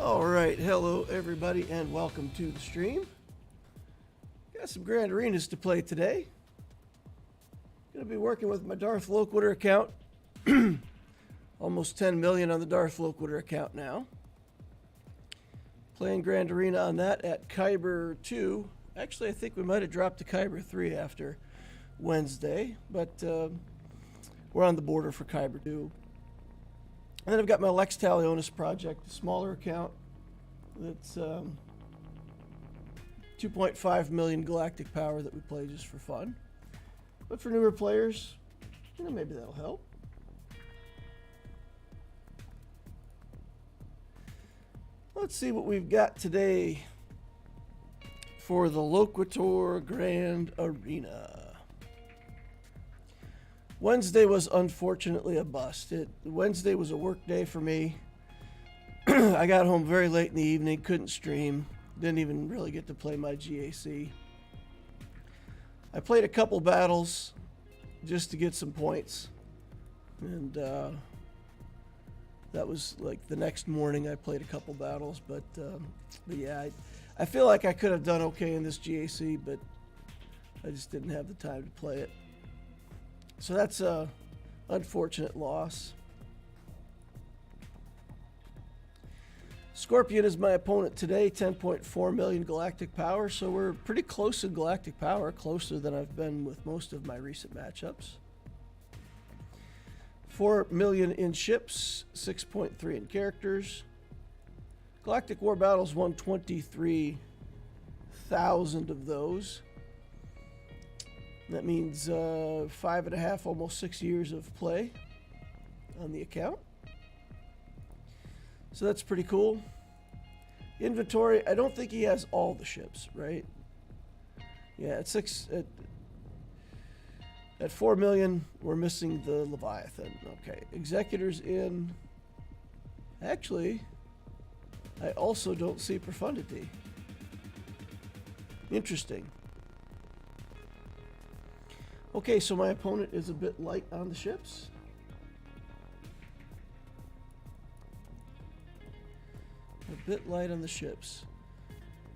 Alright, hello everybody and welcome to the stream. Got some Grand Arenas to play today. Gonna be working with my Darth Loquitur account. Almost 10 million on the Darth Loquitur account now. Playing Grand Arena on that at Kyber 2. Actually, I think we might have dropped to Kyber 3 after Wednesday, but we're on the border for Kyber 2. And then I've got my Lex Talionis project, a smaller account that's 2.5 million galactic power that we play just for fun. But for newer players, you know, maybe that'll help. Let's see what we've got today for the Loquitur Grand Arena. Wednesday was unfortunately a bust. Wednesday was a work day for me. I got home very late in the evening, couldn't stream, didn't even really get to play my GAC. I played a couple battles just to get some points, and that was like the next morning I played a couple battles, but yeah, I feel like I could have done okay in this GAC, but I just didn't have the time to play it. So that's a unfortunate loss. Scorpion is my opponent today, 10.4 million galactic power, so we're pretty close in galactic power, closer than I've been with most of my recent matchups. 4 million in ships, 6.3 in characters. Galactic War Battles won 23,000 of those. That means 5.5, almost 6 years of play on the account. So that's pretty cool. Inventory, I don't think he has all the ships, right? Yeah, at 4 million, we're missing the Leviathan. Okay, Executors in. Actually, I also don't see Profundity. Interesting. Okay, so my opponent is a bit light on the ships. A bit light on the ships.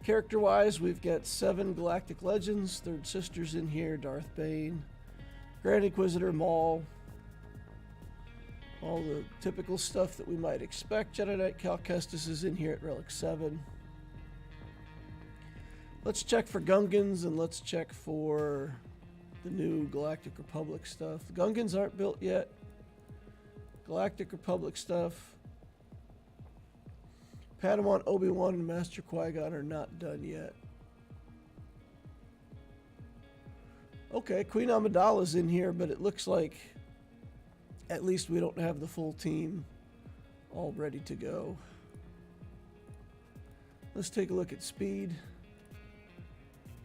Character-wise, we've got 7 Galactic Legends, Third Sisters in here, Darth Bane, Grand Inquisitor, Maul, all the typical stuff that we might expect. Jedi Knight Cal Kestis is in here at Relic 7. Let's check for Gungans and let's check for the new Galactic Republic stuff. The Gungans aren't built yet. Galactic Republic stuff. Padawan, Obi-Wan, and Master Qui-Gon are not done yet. Okay, Queen Amidala's in here, but it looks like at least we don't have the full team all ready to go. Let's take a look at speed.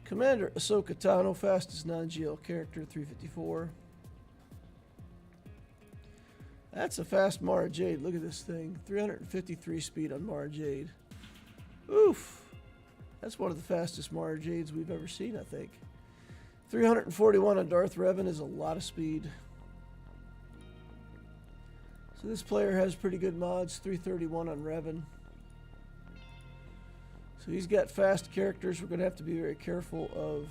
Commander Ahsoka Tano, fastest non-GL character, 354. That's a fast Mara Jade. Look at this thing. 353 speed on Mara Jade. Oof. That's one of the fastest Mara Jades we've ever seen, I think. 341 on Darth Revan is a lot of speed. So this player has pretty good mods. 331 on Revan. So he's got fast characters. We're going to have to be very careful of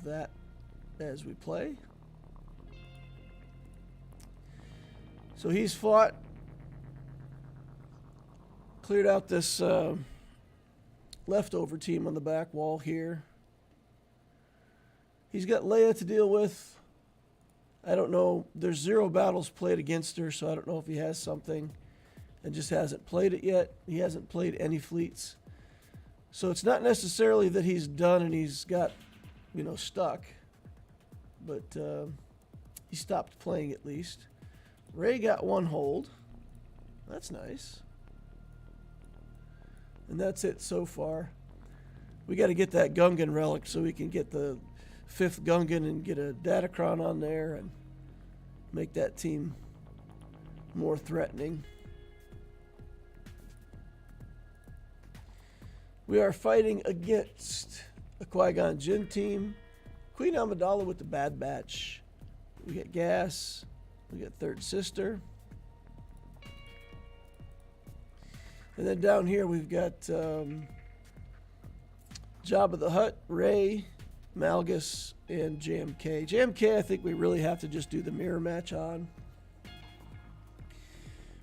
that as we play. So he's fought, cleared out this leftover team on the back wall here. He's got Leia to deal with. I don't know. There's 0 battles played against her, so I don't know if he has something and just hasn't played it yet. He hasn't played any fleets. So it's not necessarily that he's done and he's got, you know, stuck. But he stopped playing at least. Rey got 1 hold. That's nice. And that's it so far. We got to get that Gungan relic so we can get the 5th Gungan and get a Datacron on there and make that team more threatening. We are fighting against a Qui-Gon Jinn team. Queen Amidala with the Bad Batch. We got Gas. We got Third Sister. And then down here we've got Jabba the Hutt, Rey, Malgus, and JMK. JMK I think we really have to just do the mirror match on,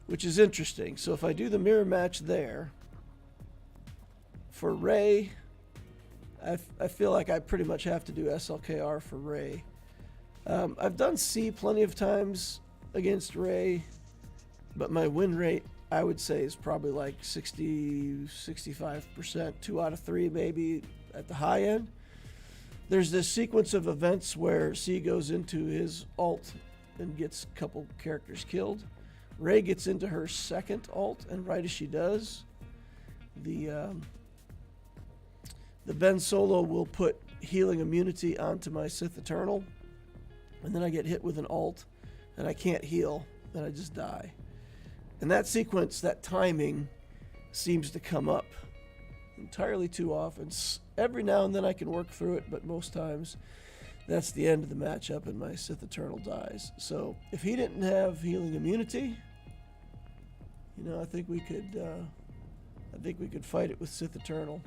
which is interesting. So if I do the mirror match there, for Rey, I feel like I pretty much have to do SLKR for Rey. I've done C plenty of times against Rey, but my win rate, I would say, is probably like 60-65%, 2 out of 3 maybe at the high end. There's this sequence of events where C goes into his ult and gets a couple characters killed. Rey gets into her second ult, and right as she does, the Ben Solo will put healing immunity onto my Sith Eternal, and then I get hit with an ult, and I can't heal, and I just die. And that sequence, that timing, seems to come up entirely too often. Every now and then I can work through it, but most times that's the end of the matchup, and my Sith Eternal dies. So if he didn't have healing immunity, you know, I think we could fight it with Sith Eternal.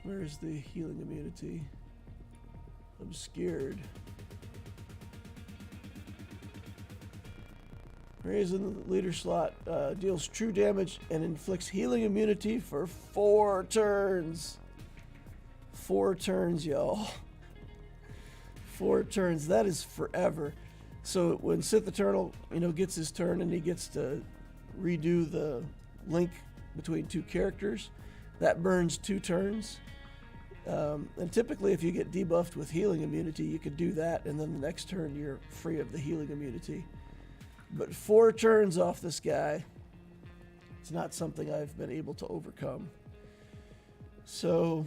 Where is the healing immunity? Obscured. Rey's in the leader slot, deals true damage and inflicts healing immunity for 4 turns. 4 turns, y'all. 4 turns. That is forever. So when Sith Eternal, you know, gets his turn and he gets to redo the link between 2 characters, that burns 2 turns. And typically, if you get debuffed with healing immunity, you could do that, and then the next turn you're free of the healing immunity. But 4 turns off this guy, it's not something I've been able to overcome. So,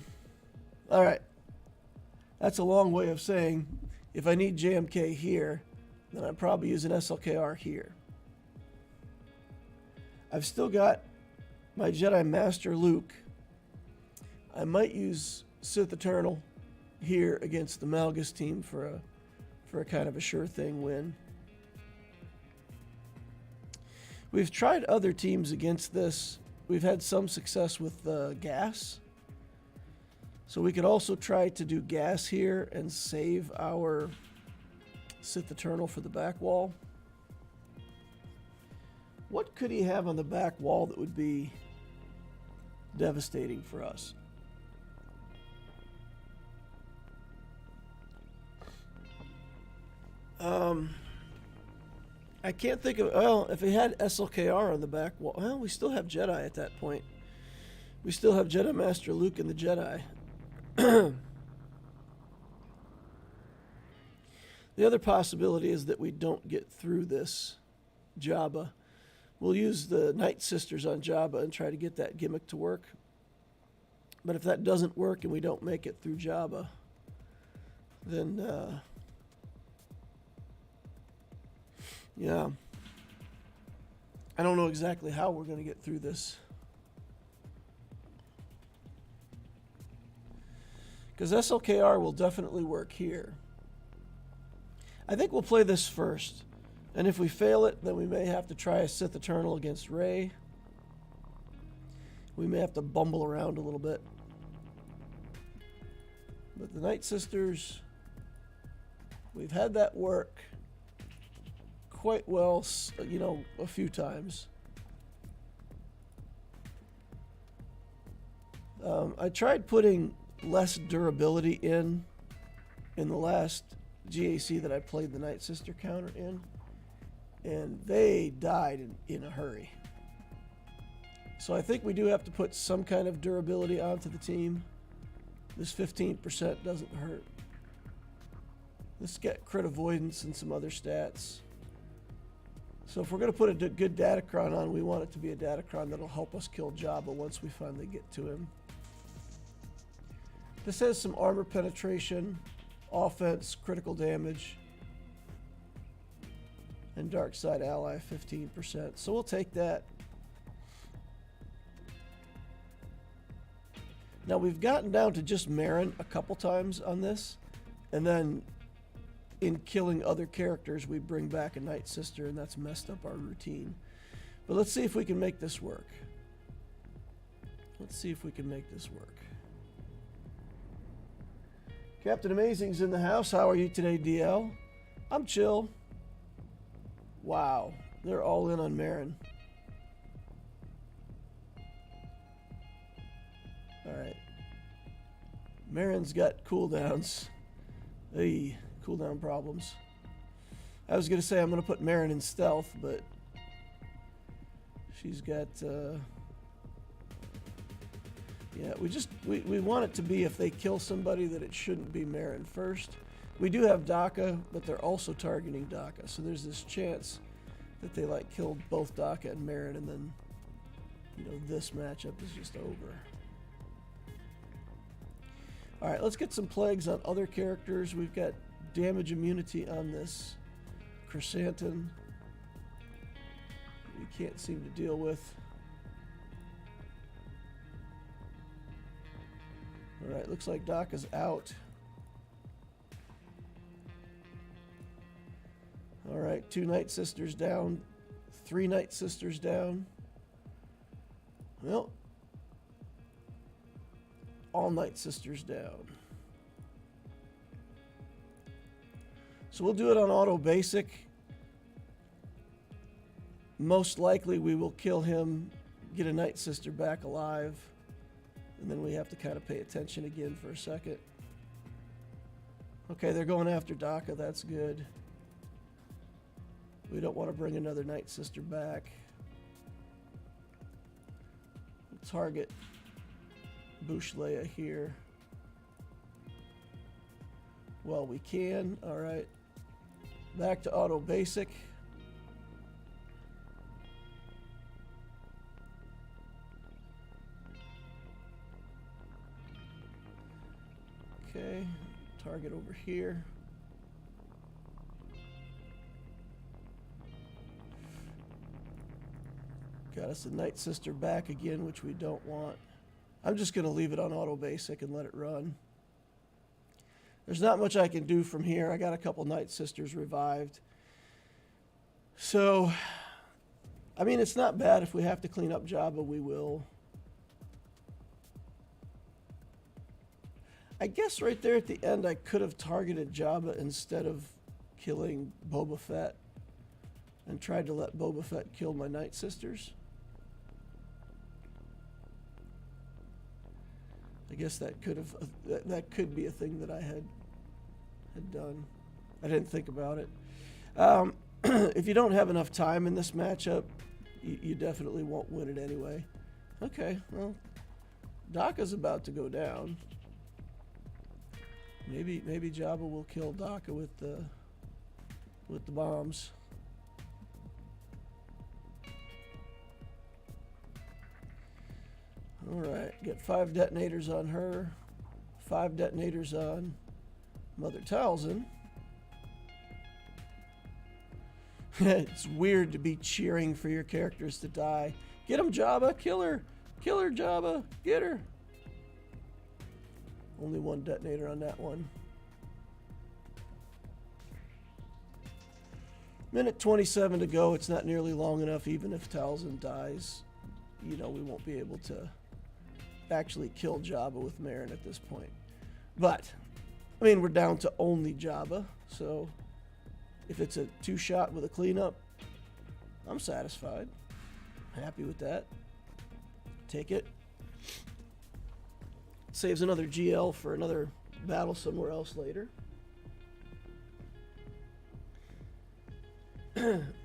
all right. That's a long way of saying if I need JMK here, then I'm probably using SLKR here. I've still got my Jedi Master Luke. I might use Sith Eternal here against the Malgus team for a kind of a sure thing win. We've tried other teams against this. We've had some success with gas. So we could also try to do gas here and save our Sith Eternal for the back wall. What could he have on the back wall that would be devastating for us? I can't think of, well, if he had SLKR on the back wall, well, we still have Jedi at that point. We still have Jedi Master Luke and the Jedi. The other possibility is that we don't get through this Jabba. We'll use the Nightsisters on Jabba and try to get that gimmick to work. But if that doesn't work and we don't make it through Jabba, then yeah, I don't know exactly how we're going to get through this. Because SLKR will definitely work here. I think we'll play this first. And if we fail it, then we may have to try a Sith Eternal against Rey. We may have to bumble around a little bit. But the Nightsisters, we've had that work quite well, you know, a few times. I tried putting less durability in the last GAC that I played the Nightsister counter in, and they died in a hurry. So I think we do have to put some kind of durability onto the team. This 15% doesn't hurt. Let's get crit avoidance and some other stats. So if we're going to put a good Datacron on, we want it to be a Datacron that'll help us kill Jabba once we finally get to him. This has some armor penetration, offense, critical damage, and dark side ally 15%. So we'll take that. Now we've gotten down to just Marin a couple times on this, and then in killing other characters we bring back a Nightsister, and that's messed up our routine. But let's see if we can make this work. Let's see if we can make this work. Captain Amazing's in the house. How are you today, DL? I'm chill. Wow. They're all in on Marin. Alright. Marin's got cooldowns. Hey, cooldown problems. I was going to say I'm going to put Marin in stealth, but she's got... yeah, we want it to be if they kill somebody that it shouldn't be Marin first. We do have Daka, but they're also targeting Daka, so there's this chance that they like killed both Daka and Marin, and then, you know, this matchup is just over. All right, let's get some plagues on other characters. We've got damage immunity on this Chrysanthemum. We can't seem to deal with. All right, looks like Daka's out. All right, 2 Nightsisters down, 3 Nightsisters down. Well, all Nightsisters down. So we'll do it on auto basic. Most likely we will kill him, get a Nightsister back alive, and then we have to kind of pay attention again for a second. Okay, they're going after Daka, that's good. We don't want to bring another Nightsister back. We'll target Bush Leia here. Well, we can. All right. Back to auto basic. Okay. Target over here. Got us a Nightsister back again, which we don't want. I'm just going to leave it on auto basic and let it run. There's not much I can do from here. I got a couple Nightsisters revived. So, I mean, it's not bad. If we have to clean up Jabba, we will. I guess right there at the end, I could have targeted Jabba instead of killing Boba Fett and tried to let Boba Fett kill my Nightsisters. I guess that could be a thing that I had done. I didn't think about it. If you don't have enough time in this matchup, you definitely won't win it anyway. Okay, well, Daka's about to go down. Maybe Jabba will kill Daka with the bombs. All right, get 5 detonators on her, 5 detonators on Mother Talzin. It's weird to be cheering for your characters to die. Get him, Jabba, kill her, Jabba, get her. Only 1 detonator on that one. Minute 27 to go. It's not nearly long enough. Even if Talzin dies, you know, we won't be able to actually kill Jabba with Marin at this point. But, I mean, we're down to only Jabba, so if it's a 2-shot with a cleanup, I'm satisfied. Happy with that. Take it. Saves another GL for another battle somewhere else later.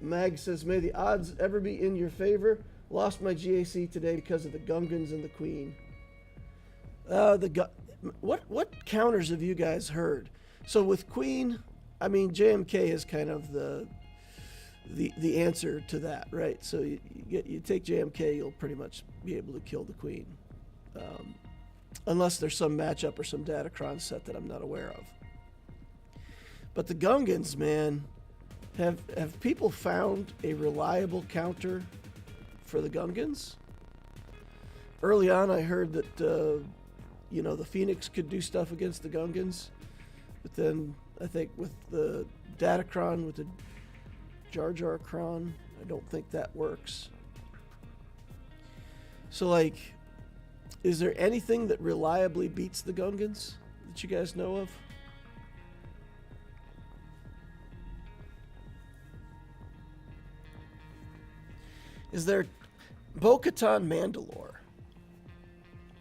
Mag says, may the odds ever be in your favor. Lost my GAC today because of the Gungans and the Queen. What counters have you guys heard? So with Queen, I mean, JMK is kind of the answer to that, right? So you take JMK, you'll pretty much be able to kill the Queen. Unless there's some matchup or some Datacron set that I'm not aware of. But the Gungans, man, have people found a reliable counter for the Gungans? Early on, I heard that, you know, the Phoenix could do stuff against the Gungans. But then, I think with the Datacron, with the Jar Jar Kron, I don't think that works. So, like, is there anything that reliably beats the Gungans that you guys know of? Is there Bo-Katan Mandalore?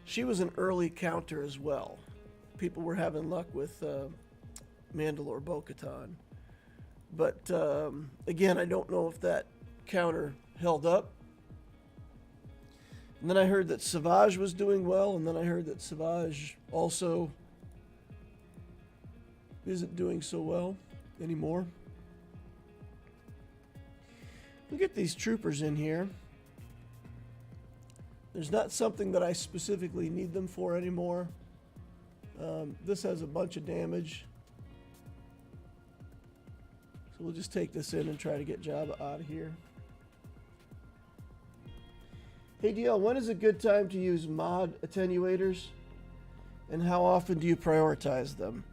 She was an early counter as well. People were having luck with Mandalore Bo-Katan. But, again, I don't know if that counter held up. And then I heard that Savage was doing well, and then I heard that Savage also isn't doing so well anymore. We get these troopers in here. There's not something that I specifically need them for anymore. This has a bunch of damage. So we'll just take this in and try to get Jabba out of here. Hey DL, when is a good time to use mod attenuators? And how often do you prioritize them?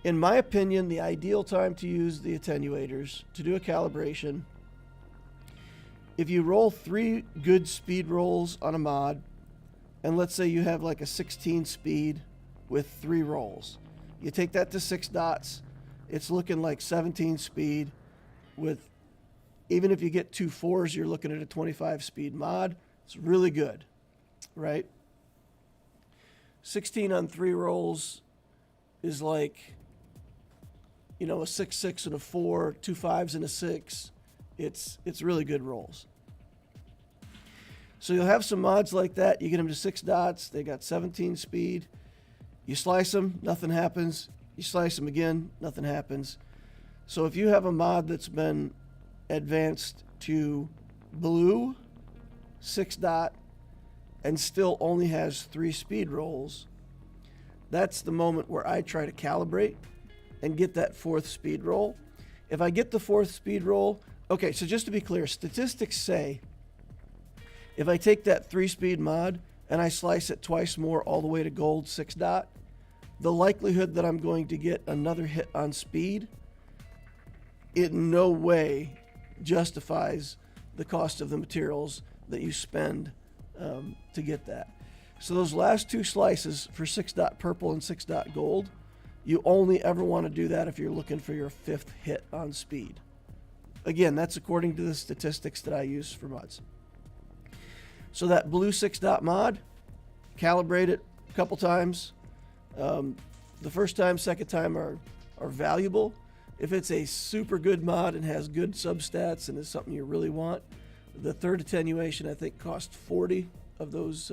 In my opinion, the ideal time to use the attenuators to do a calibration, if you roll 3 good speed rolls on a mod, and let's say you have like a 16 speed with 3 rolls, you take that to 6 dots, it's looking like 17 speed with, even if you get 2 4s, you're looking at a 25 speed mod. It's really good, right? 16 on 3 rolls is like, you know, a 6 6 and a 4, 2 5s and a 6. It's really good rolls. So you'll have some mods like that. You get them to 6 dots. They got 17 speed. You slice them, nothing happens. You slice them again, nothing happens. So if you have a mod that's been advanced to blue, 6 dot, and still only has 3 speed rolls, that's the moment where I try to calibrate and get that 4th speed roll. If I get the 4th speed roll, okay, so just to be clear, statistics say if I take that 3-speed mod and I slice it twice more all the way to gold 6 dot, the likelihood that I'm going to get another hit on speed in no way justifies the cost of the materials that you spend to get that. So those last 2 slices for 6 dot purple and 6 dot gold, you only ever want to do that if you're looking for your 5th hit on speed. Again, that's according to the statistics that I use for mods. So that blue 6 dot mod, calibrate it a couple times. The first time, second time are valuable. If it's a super good mod and has good substats and is something you really want, the 3rd attenuation I think cost 40 of those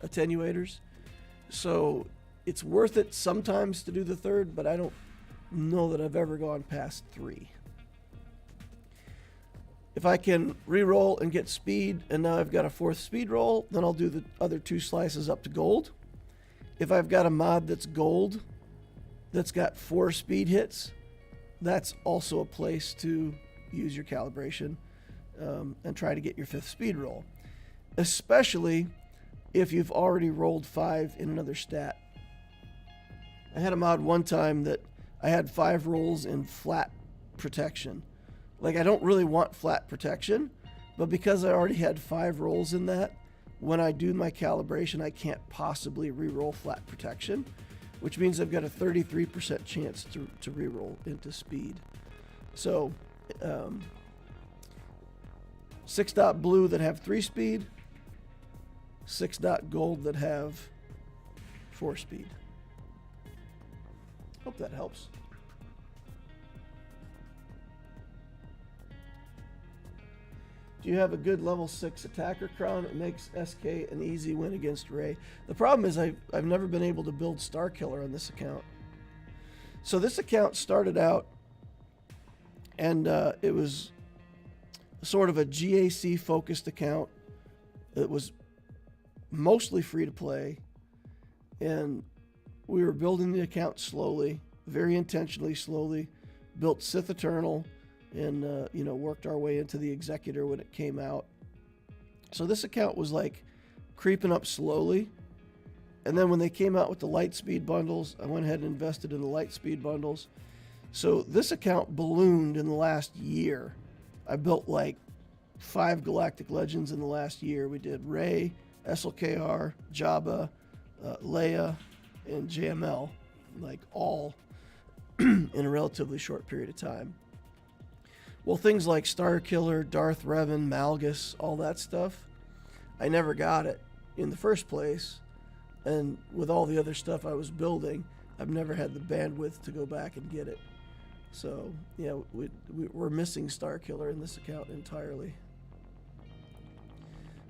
attenuators. So it's worth it sometimes to do the 3rd, but I don't know that I've ever gone past 3. If I can re-roll and get speed, and now I've got a 4th speed roll, then I'll do the other 2 slices up to gold. If I've got a mod that's gold, that's got 4 speed hits, that's also a place to use your calibration and try to get your 5th speed roll. Especially if you've already rolled 5 in another stat. I had a mod one time that I had 5 rolls in flat protection. Like, I don't really want flat protection, but because I already had 5 rolls in that, when I do my calibration, I can't possibly re-roll flat protection, which means I've got a 33% chance to re-roll into speed. So, 6 dot blue that have 3 speed, 6 dot gold that have 4 speed. Hope that helps. Do you have a good level 6 attacker crown? It makes SK an easy win against Rey. The problem is I've never been able to build Star Killer on this account. So this account started out and it was sort of a GAC focused account. It was mostly free to play, and we were building the account slowly, very intentionally slowly, built Sith Eternal, and worked our way into the Executor when it came out. So this account was like creeping up slowly, and then when they came out with the light speed bundles, I went ahead and invested in the light speed bundles. So this account ballooned in the last year. I built like 5 Galactic Legends in the last year. We did Rey, SLKR, Jabba, Leia, and JML, like all in a relatively short period of time. Well, things like Starkiller, Darth Revan, Malgus, all that stuff, I never got it in the first place. And with all the other stuff I was building, I've never had the bandwidth to go back and get it. So, yeah, we're missing Starkiller in this account entirely.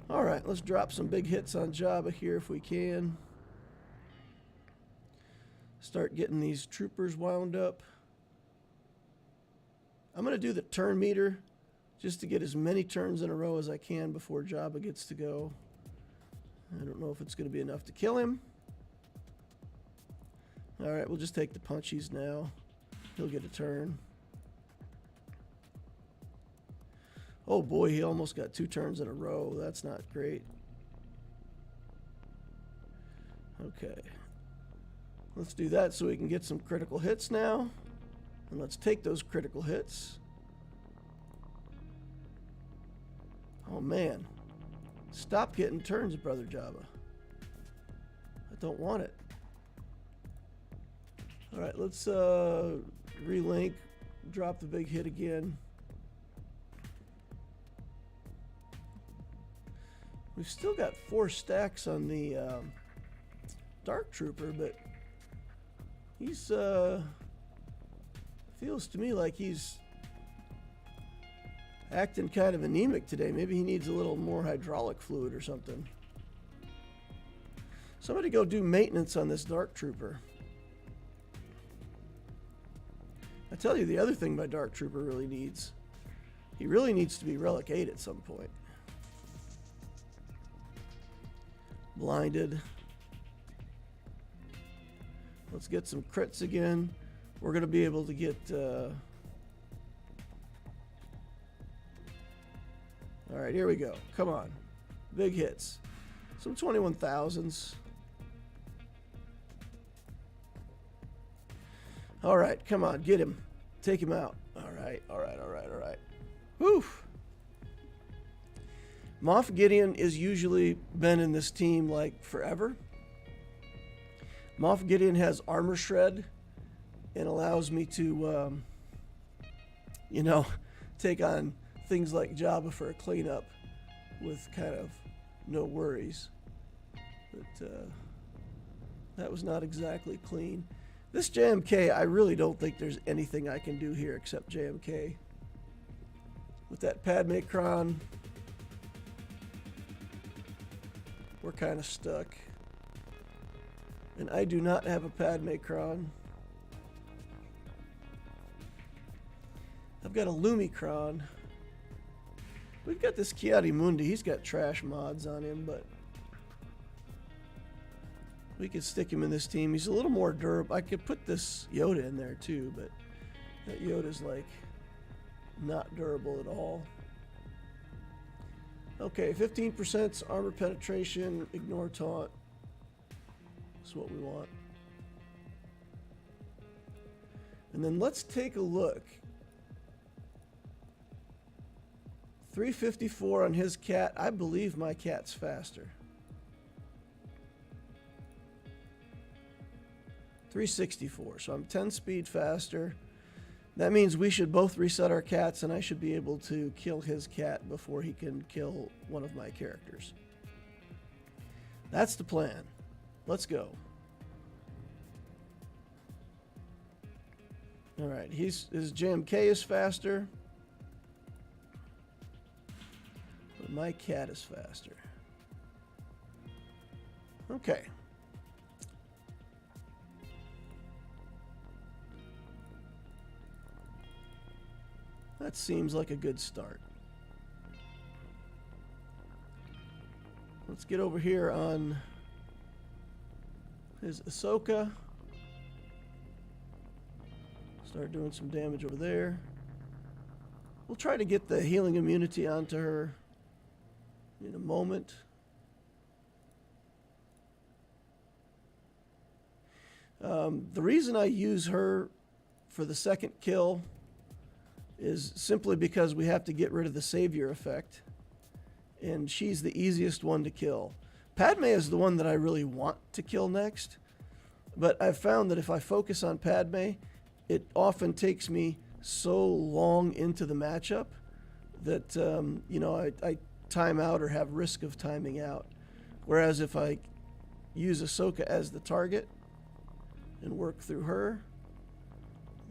All right, let's drop some big hits on Jabba here if we can. Start getting these troopers wound up. I'm going to do the turn meter just to get as many turns in a row as I can before Jabba gets to go. I don't know if it's going to be enough to kill him. All right, we'll just take the punchies now. He'll get a turn. Oh boy, he almost got 2 turns in a row. That's not great. Okay. Let's do that so we can get some critical hits now. And let's take those critical hits. Oh man. Stop getting turns, Brother Jabba. I don't want it. Alright, let's relink. Drop the big hit again. We've still got 4 stacks on the Dark Trooper, but he's feels to me like he's acting kind of anemic today. Maybe he needs a little more hydraulic fluid or something. Somebody go do maintenance on this Dark Trooper. I tell you, the other thing my Dark Trooper really needs, he really needs to be Relic 8 at some point. Blinded. Let's get some crits again. We're going to be able to get... Alright, here we go. Come on. Big hits. Some 21,000s. Alright, come on. Get him. Take him out. Alright, alright, alright, alright. Whew. Moff Gideon is usually been in this team like forever. Moff Gideon has armor shred and allows me to, you know, take on things like Jabba for a cleanup with kind of no worries. But that was not exactly clean. This JMK, I really don't think there's anything I can do here except JMK. With that Padme Kron, we're kind of stuck. And I do not have a Padme Kron. I've got a Lumicron. We've got this Ki-Adi-Mundi. He's got trash mods on him, but we could stick him in this team. He's a little more durable. I could put this Yoda in there too, but that Yoda's like not durable at all. Okay, 15% armor penetration, ignore taunt. That's what we want. And then let's take a look. 354 on his cat. I believe my cat's faster. 364, so I'm 10 speed faster. That means we should both reset our cats, and I should be able to kill his cat before he can kill one of my characters. That's the plan. Let's go. Alright, his JMK is faster. But my cat is faster. Okay. That seems like a good start. Let's get over here on his Ahsoka. Start doing some damage over there. We'll try to get the healing immunity onto her in a moment. The reason I use her for the second kill is simply because we have to get rid of the savior effect, and she's the easiest one to kill. Padme is the one that I really want to kill next, but I've found that if I focus on Padme, it often takes me so long into the matchup that I time out or have risk of timing out. Whereas if I use Ahsoka as the target and work through her,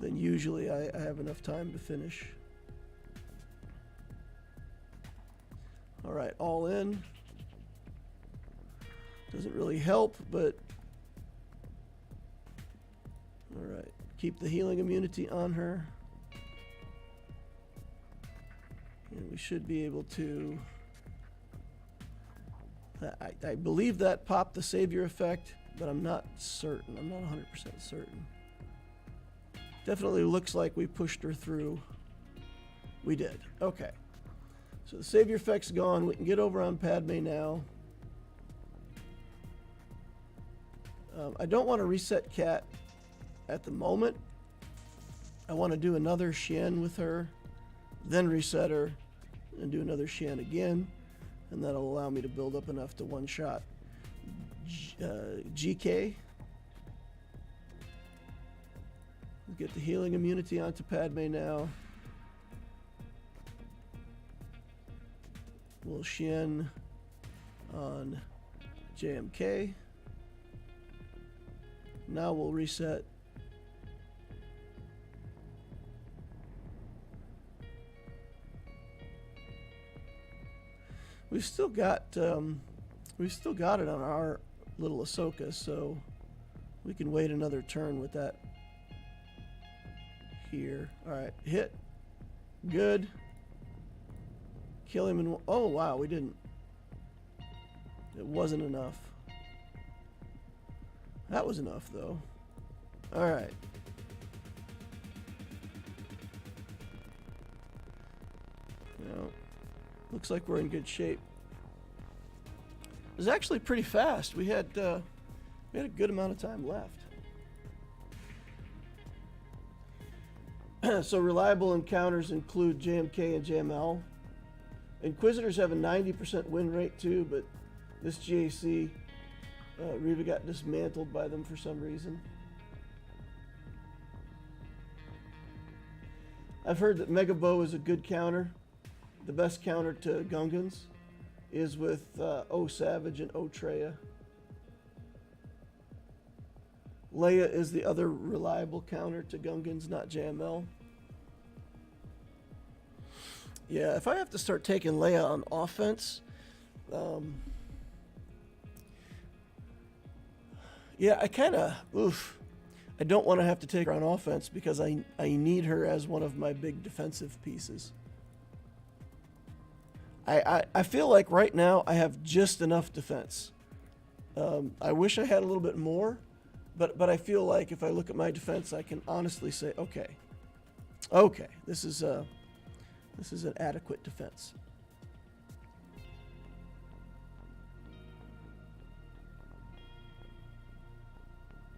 then usually I have enough time to finish. All right, all in. Doesn't really help, but all right. Keep the healing immunity on her. And we should be able to... I believe that popped the savior effect, but I'm not certain. I'm not 100% certain. Definitely looks like we pushed her through. We did. Okay. So the savior effect's gone. We can get over on Padme now. I don't want to reset Cat at the moment. I want to do another Shen with her, then reset her, and do another Shen again, and that'll allow me to build up enough to one-shot GK. Get the healing immunity onto Padme now. We'll Shen on JMK. Now we'll reset. We've still got it on our little Ahsoka, so we can wait another turn with that here. All right, hit. Good. Kill him in... Oh, wow, we didn't. It wasn't enough. That was enough, though. All right. Well, looks like we're in good shape. It was actually pretty fast. We had a good amount of time left. So reliable encounters include JMK and JML. Inquisitors have a 90% win rate too, but this GAC, Reva got dismantled by them for some reason. I've heard that Mega Bow is a good counter. The best counter to Gungans is with O Savage and O Treya. Leia is the other reliable counter to Gungans, not JML. Yeah, if I have to start taking Leia on offense, yeah, I kind of, I don't want to have to take her on offense because I need her as one of my big defensive pieces. I feel like right now I have just enough defense. I wish I had a little bit more, but I feel like if I look at my defense, I can honestly say, okay, this is an adequate defense.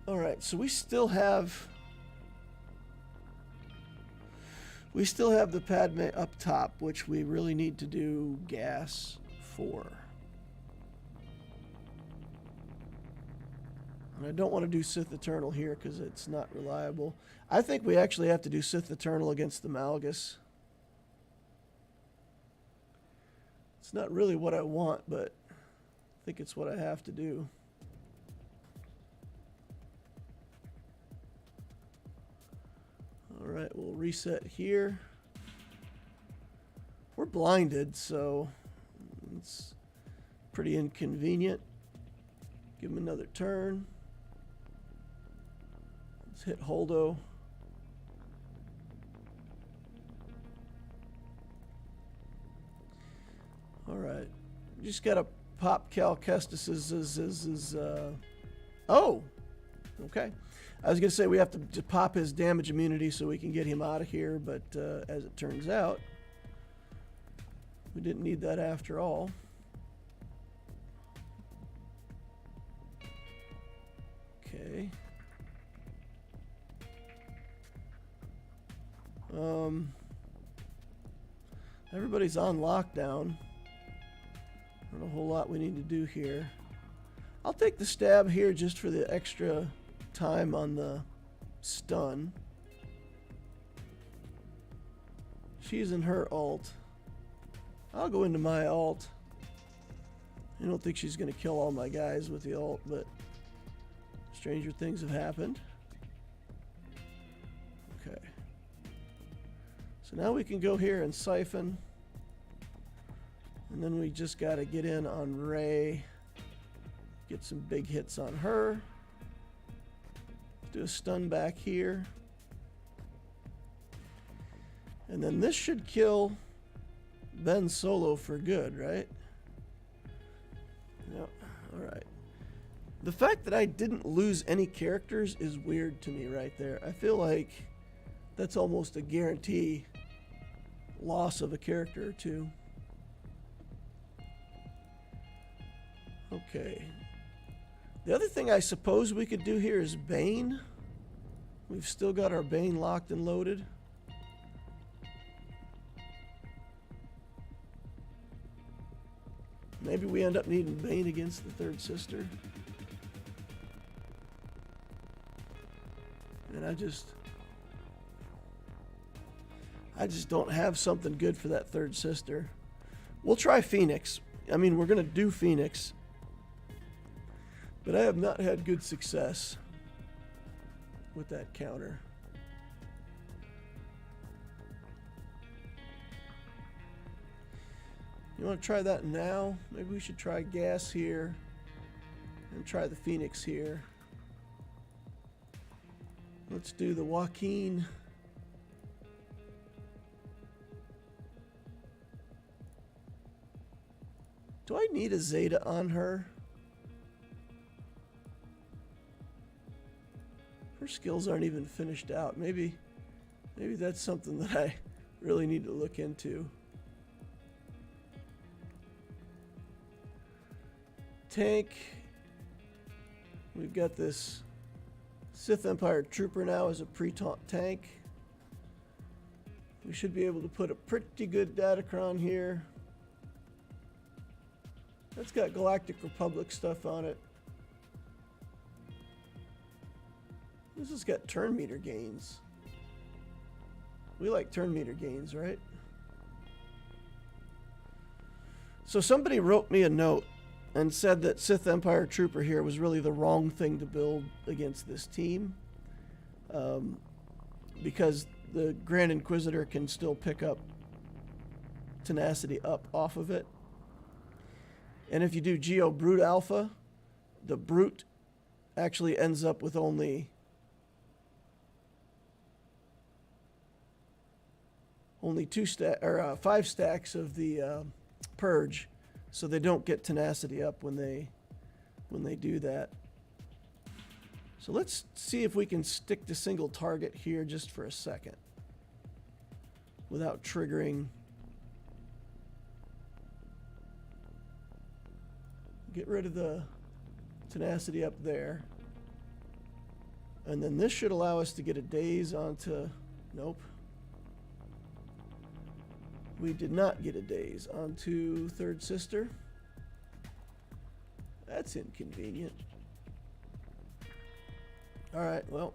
All right, so we still have the Padme up top, which we really need to do gas for. And I don't want to do Sith Eternal here because it's not reliable. I think we actually have to do Sith Eternal against the Malgus. It's not really what I want, but I think it's what I have to do. All right, we'll reset here. We're blinded, so it's pretty inconvenient. Give him another turn. Let's hit Holdo. All right, just gotta pop Cal Kestis's. Oh, okay. I was gonna say we have to pop his damage immunity so we can get him out of here, but as it turns out, we didn't need that after all. Okay. Everybody's on lockdown. Not a whole lot we need to do here. I'll take the stab here just for the extra time on the stun. She's in her ult. I'll go into my ult. I don't think she's going to kill all my guys with the ult, but stranger things have happened. Okay. So now we can go here and siphon. And then we just got to get in on Rey. Get some big hits on her. Do a stun back here. And then this should kill Ben Solo for good, right? Yep. Alright. The fact that I didn't lose any characters is weird to me right there. I feel like that's almost a guarantee loss of a character or two. Okay. The other thing I suppose we could do here is Bane. We've still got our Bane locked and loaded. Maybe we end up needing Bane against the third sister. And I just don't have something good for that third sister. We'll try Phoenix. I mean, we're going to do Phoenix. But I have not had good success with that counter. You want to try that now? Maybe we should try Gas here and try the Phoenix here. Let's do the Joaquin. Do I need a Zeta on her? Her skills aren't even finished out. Maybe that's something that I really need to look into. Tank. We've got this Sith Empire Trooper now as a pre-taunt tank. We should be able to put a pretty good Datacron here. That's got Galactic Republic stuff on it. This has got turn meter gains. We like turn meter gains, right? So somebody wrote me a note and said that Sith Empire Trooper here was really the wrong thing to build against this team. Because the Grand Inquisitor can still pick up tenacity up off of it. And if you do Geo Brute Alpha, the Brute actually ends up with only 5 stacks of the Purge, so they don't get tenacity up when they do that. So let's see if we can stick to single target here just for a second without triggering. Get rid of the tenacity up there. And then this should allow us to get a daze onto... Nope. We did not get a daze onto third sister. That's inconvenient. Alright, well.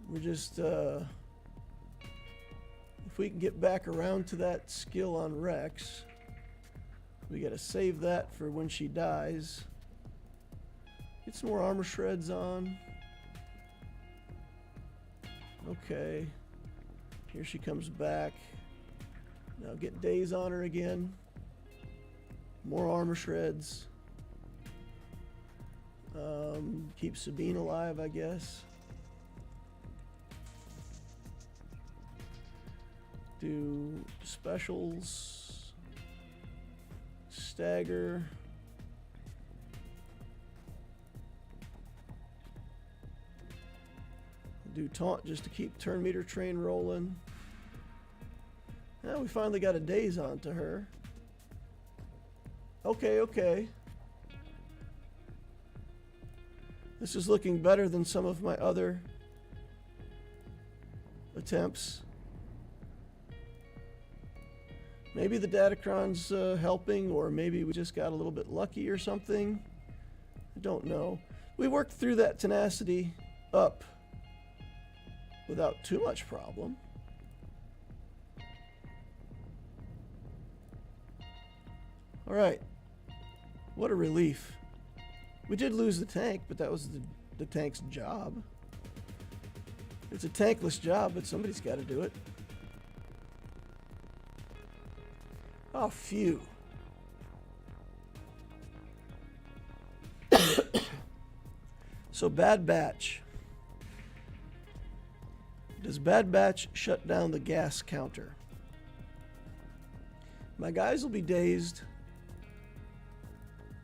We're just... if we can get back around to that skill on Rex... We gotta save that for when she dies. Get some more armor shreds on. Okay. Here she comes back. Now get days on her again. More armor shreds. Keep Sabine alive, I guess. Do specials. Stagger. Do taunt just to keep turn meter train rolling. Now we finally got a daze onto her. Okay, okay. This is looking better than some of my other attempts. Maybe the Datacron's helping, or maybe we just got a little bit lucky or something. I don't know. We worked through that tenacity up without too much problem. All right. What a relief. We did lose the tank, but that was the tank's job. It's a tankless job, but somebody's got to do it. Oh, phew. So Bad Batch. Does Bad Batch shut down the gas counter? My guys will be dazed.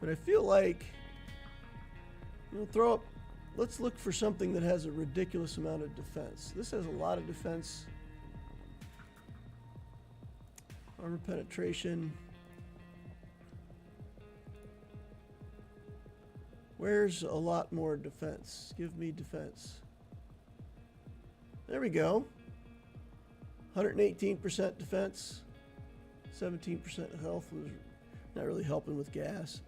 But I feel like, throw up, let's look for something that has a ridiculous amount of defense. This has a lot of defense. Armor penetration. Where's a lot more defense? Give me defense. There we go. 118% defense. 17% health was not really helping with gas.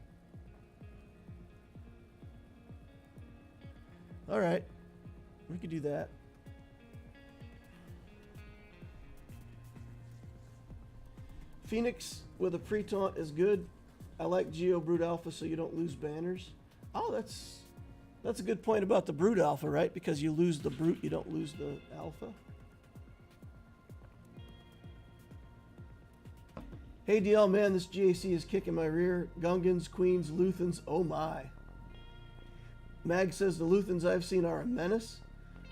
All right, we could do that. Phoenix with a pre-taunt is good. I like Geo Brood Alpha so you don't lose banners. Oh, that's a good point about the Brood Alpha, right? Because you lose the Brute, you don't lose the Alpha. Hey DL, man, this GAC is kicking my rear. Gungans, Queens, Luthans, oh my. Mag says the Luthans I've seen are a menace.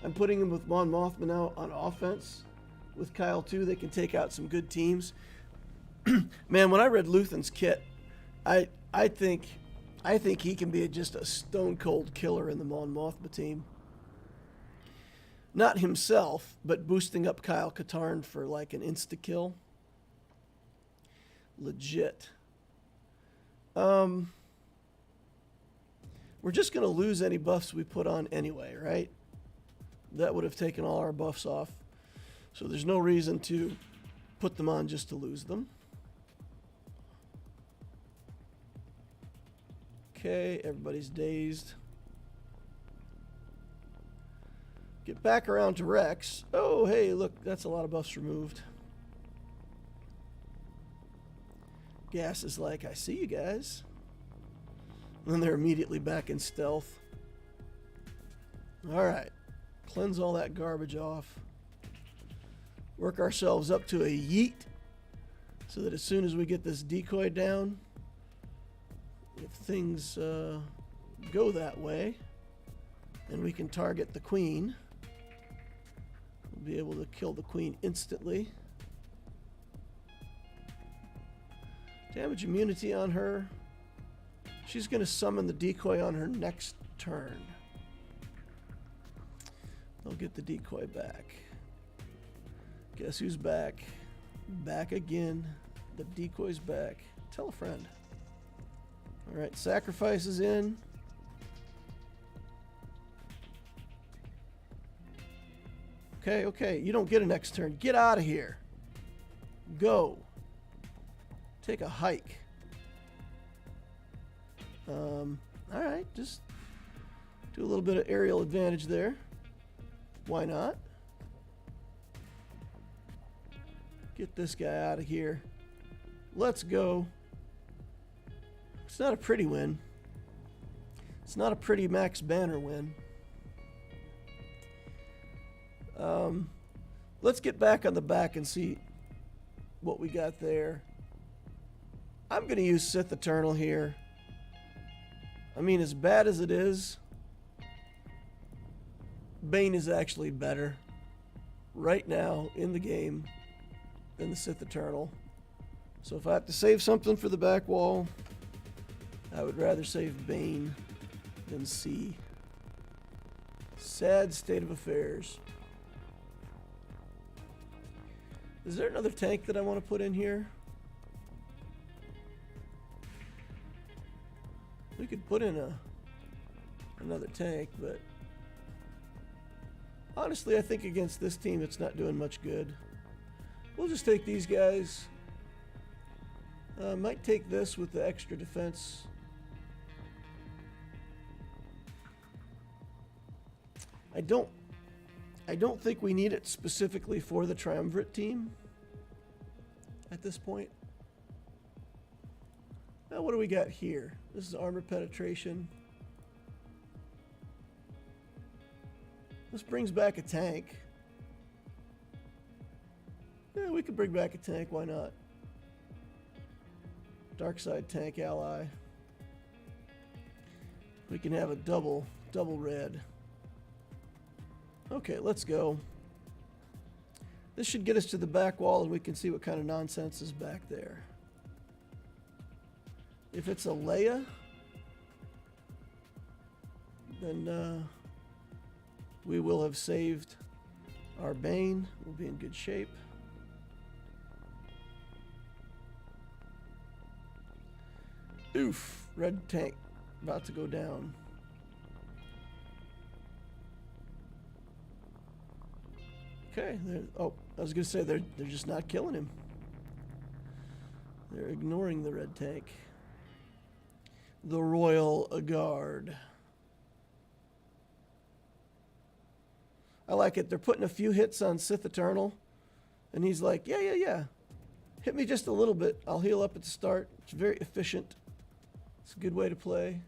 I'm putting him with Mon Mothma now on offense. With Kyle too, they can take out some good teams. Man, when I read Luthen's kit, I think he can be just a stone cold killer in the Mon Mothma team. Not himself, but boosting up Kyle Katarn for like an insta kill. Legit. We're just going to lose any buffs we put on anyway, right? That would have taken all our buffs off. So there's no reason to put them on just to lose them. Okay, everybody's dazed. Get back around to Rex. Oh, hey, look, that's a lot of buffs removed. Gas is like, I see you guys. And then they're immediately back in stealth. All right. Cleanse all that garbage off. Work ourselves up to a yeet so that as soon as we get this decoy down, if things go that way and we can target the queen, we'll be able to kill the queen instantly. Damage immunity on her. She's going to summon the decoy on her next turn. They'll get the decoy back. Guess who's back? Back again. The decoy's back. Tell a friend. All right, sacrifice is in. Okay. You don't get a next turn. Get out of here. Go. Take a hike. All right, just do a little bit of aerial advantage there. Why not? Get this guy out of here. Let's go. It's not a pretty win. It's not a pretty Max Banner win. Let's get back on the back and see what we got there. I'm going to use Sith Eternal here. I mean, as bad as it is, Bane is actually better right now in the game than the Sith Eternal. So if I have to save something for the back wall, I would rather save Bane than C. Sad state of affairs. Is there another tank that I want to put in here? We could put in another tank, but honestly, I think against this team, it's not doing much good. We'll just take these guys, Might take this with the extra defense. I don't think we need it specifically for the Triumvirate team at this point. Now, what do we got here? This is armor penetration. This brings back a tank. Yeah, we could bring back a tank. Why not? Dark side tank ally. We can have a double red. Okay, let's go. This should get us to the back wall and we can see what kind of nonsense is back there. If it's a Leia, then we will have saved our Bane. We'll be in good shape. Oof, red tank about to go down. Okay, oh, I was gonna say they're just not killing him. They're ignoring the red tank. The Royal Guard. I like it. They're putting a few hits on Sith Eternal, and he's like, yeah. Hit me just a little bit. I'll heal up at the start. It's very efficient. It's a good way to play.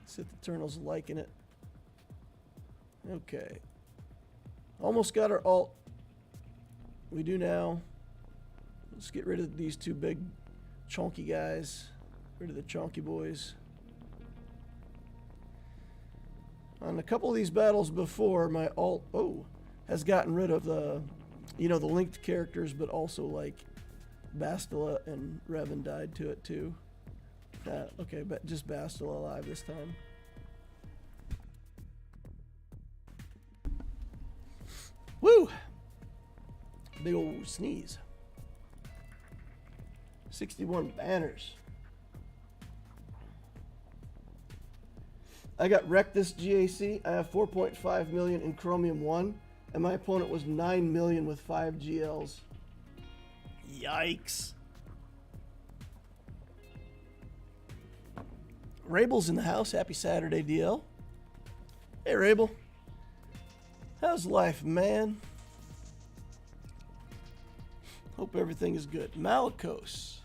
Sith Eternal's liking it. Okay. Almost got our ult. We do now. Let's get rid of these two big chonky guys. Rid of the chonky boys. On a couple of these battles before, my ult has gotten rid of the the linked characters, but also like Bastila and Revan died to it too. Okay, but just Bastila alive this time. Woo! Big old sneeze. 61 banners. I got wrecked this GAC. I have 4.5 million in Chromium 1, and my opponent was 9 million with 5 GLs. Yikes. Rabel's in the house. Happy Saturday, DL. Hey, Rabel. How's life, man? Hope everything is good. Malgus.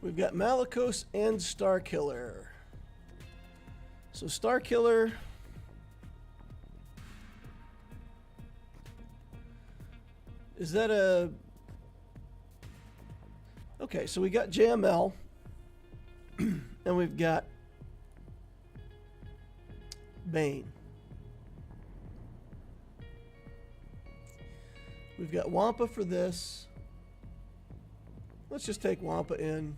We've got Malgus and Starkiller. So Starkiller... Is that a... Okay, so we got JML. And we've got Bane. We've got Wampa for this. Let's just take Wampa in.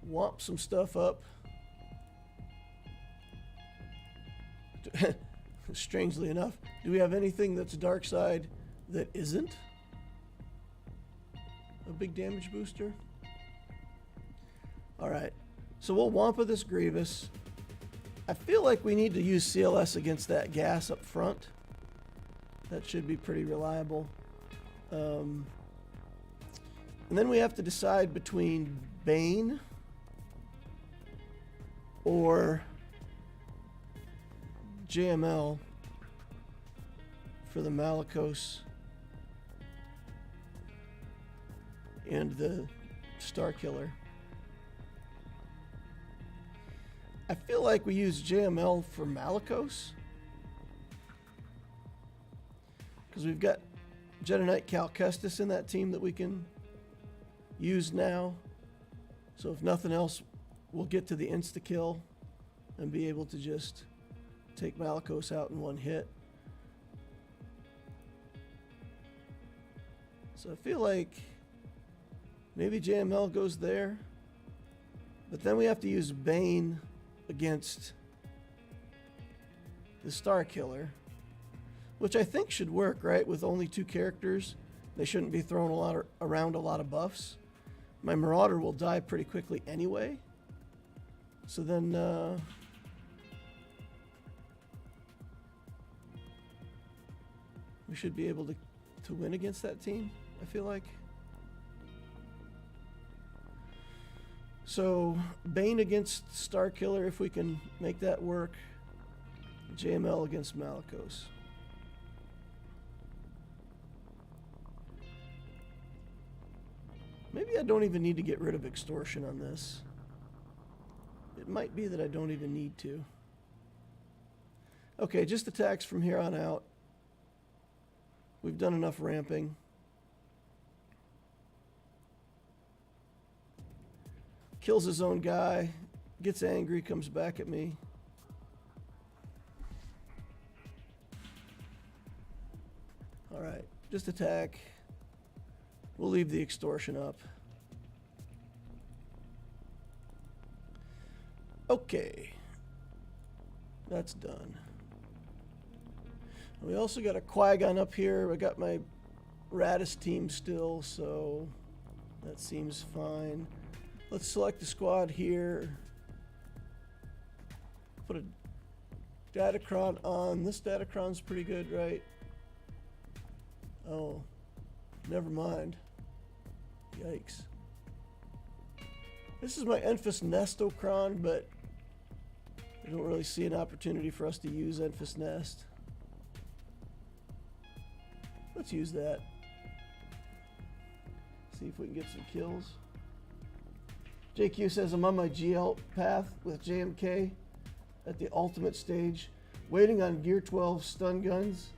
Wamp some stuff up. Strangely enough, do we have anything that's dark side that isn't a big damage booster? Alright, so we'll Wampa this Grievous. I feel like we need to use CLS against that gas up front. That should be pretty reliable. And then we have to decide between Bane or JML for the Malgus and the Starkiller. I feel like we use JML for Malgus because we've got Jedi Knight Cal Kestis in that team that we can use now. So if nothing else, we'll get to the insta-kill and be able to just take Malgus out in one hit. So I feel like maybe JML goes there. But then we have to use Bane against the Starkiller, which I think should work, right? With only 2 characters, they shouldn't be throwing around a lot of buffs. My Marauder will die pretty quickly anyway. So then We should be able to win against that team, I feel like. So, Bane against Starkiller, if we can make that work. JML against Malgus. Maybe I don't even need to get rid of extortion on this. It might be that I don't even need to. Okay, just attacks from here on out. We've done enough ramping. Kills his own guy, gets angry, comes back at me. All right, just attack. We'll leave the extortion up. Okay, that's done. We also got a Qui-Gon up here. I got my Radis team still, so that seems fine. Let's select the squad here. Put a Datacron on. This Datacron's pretty good, right? Oh, never mind. Yikes. This is my Enfys Nestocron, but I don't really see an opportunity for us to use Enfys Nest. Let's use that. See if we can get some kills. JQ says, I'm on my GL path with JMK at the ultimate stage, waiting on Gear 12 stun guns.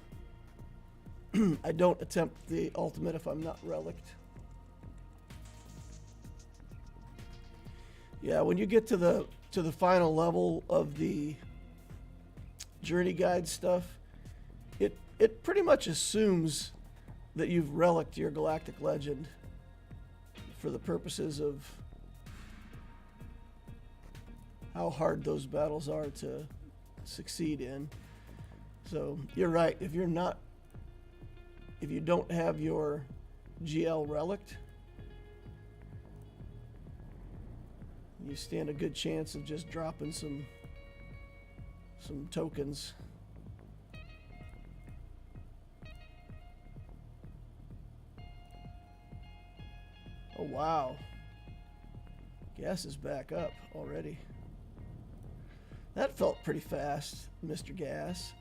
I don't attempt the ultimate if I'm not relicked. Yeah, when you get to the final level of the journey guide stuff, it pretty much assumes that you've relicked your galactic legend for the purposes of how hard those battles are to succeed in. So you're right, if you don't have your GL relict, you stand a good chance of just dropping some tokens. Oh wow, gas is back up already. That felt pretty fast, Mr. Gas.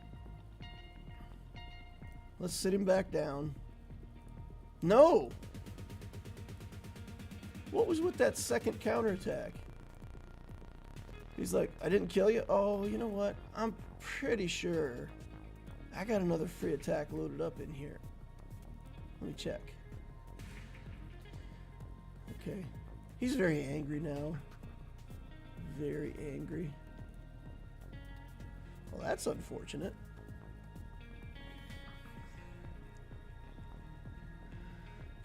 Let's sit him back down. No! What was with that second counterattack? He's like, I didn't kill you? Oh, you know what? I'm pretty sure I got another free attack loaded up in here. Let me check. Okay. He's very angry now. Very angry. Well, that's unfortunate.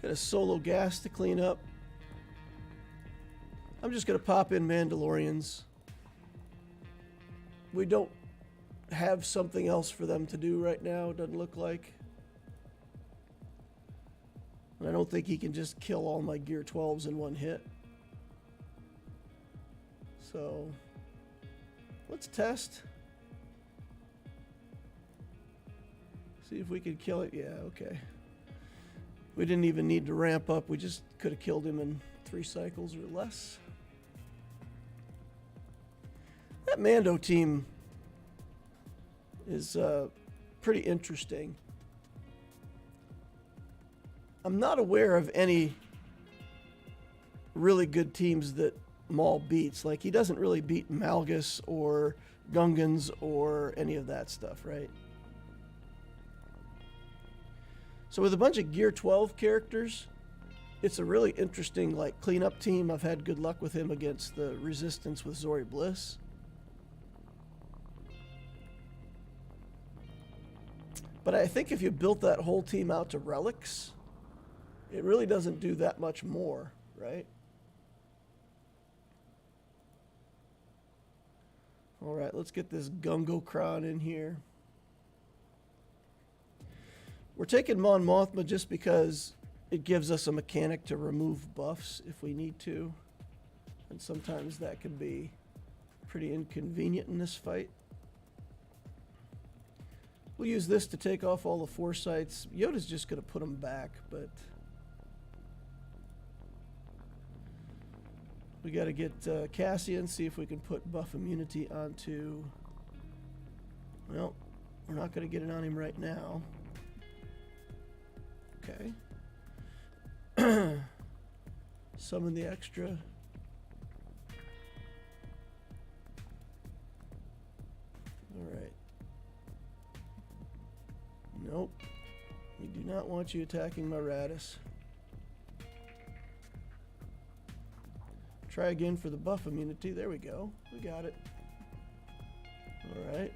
Got a solo gas to clean up. I'm just going to pop in Mandalorians. We don't have something else for them to do right now, doesn't look like. And I don't think he can just kill all my Gear 12s in one hit. So, let's test. See if we could kill it. Yeah, okay. We didn't even need to ramp up. We just could have killed him in 3 cycles or less. That Mando team is pretty interesting. I'm not aware of any really good teams that Maul beats. Like, he doesn't really beat Malgus or Gungans or any of that stuff, right? So with a bunch of Gear 12 characters, it's a really interesting like cleanup team. I've had good luck with him against the Resistance with Zori Bliss. But I think if you built that whole team out to relics, it really doesn't do that much more, right? All right, let's get this Gungokron in here. We're taking Mon Mothma just because it gives us a mechanic to remove buffs if we need to. And sometimes that can be pretty inconvenient in this fight. We'll use this to take off all the foresights. Yoda's just going to put them back, but we got to get Cassian, see if we can put buff immunity onto... Well, we're not going to get it on him right now. Okay. Summon the extra. Alright. Nope. We do not want you attacking my Radis. Try again for the buff immunity. There we go. We got it. Alright.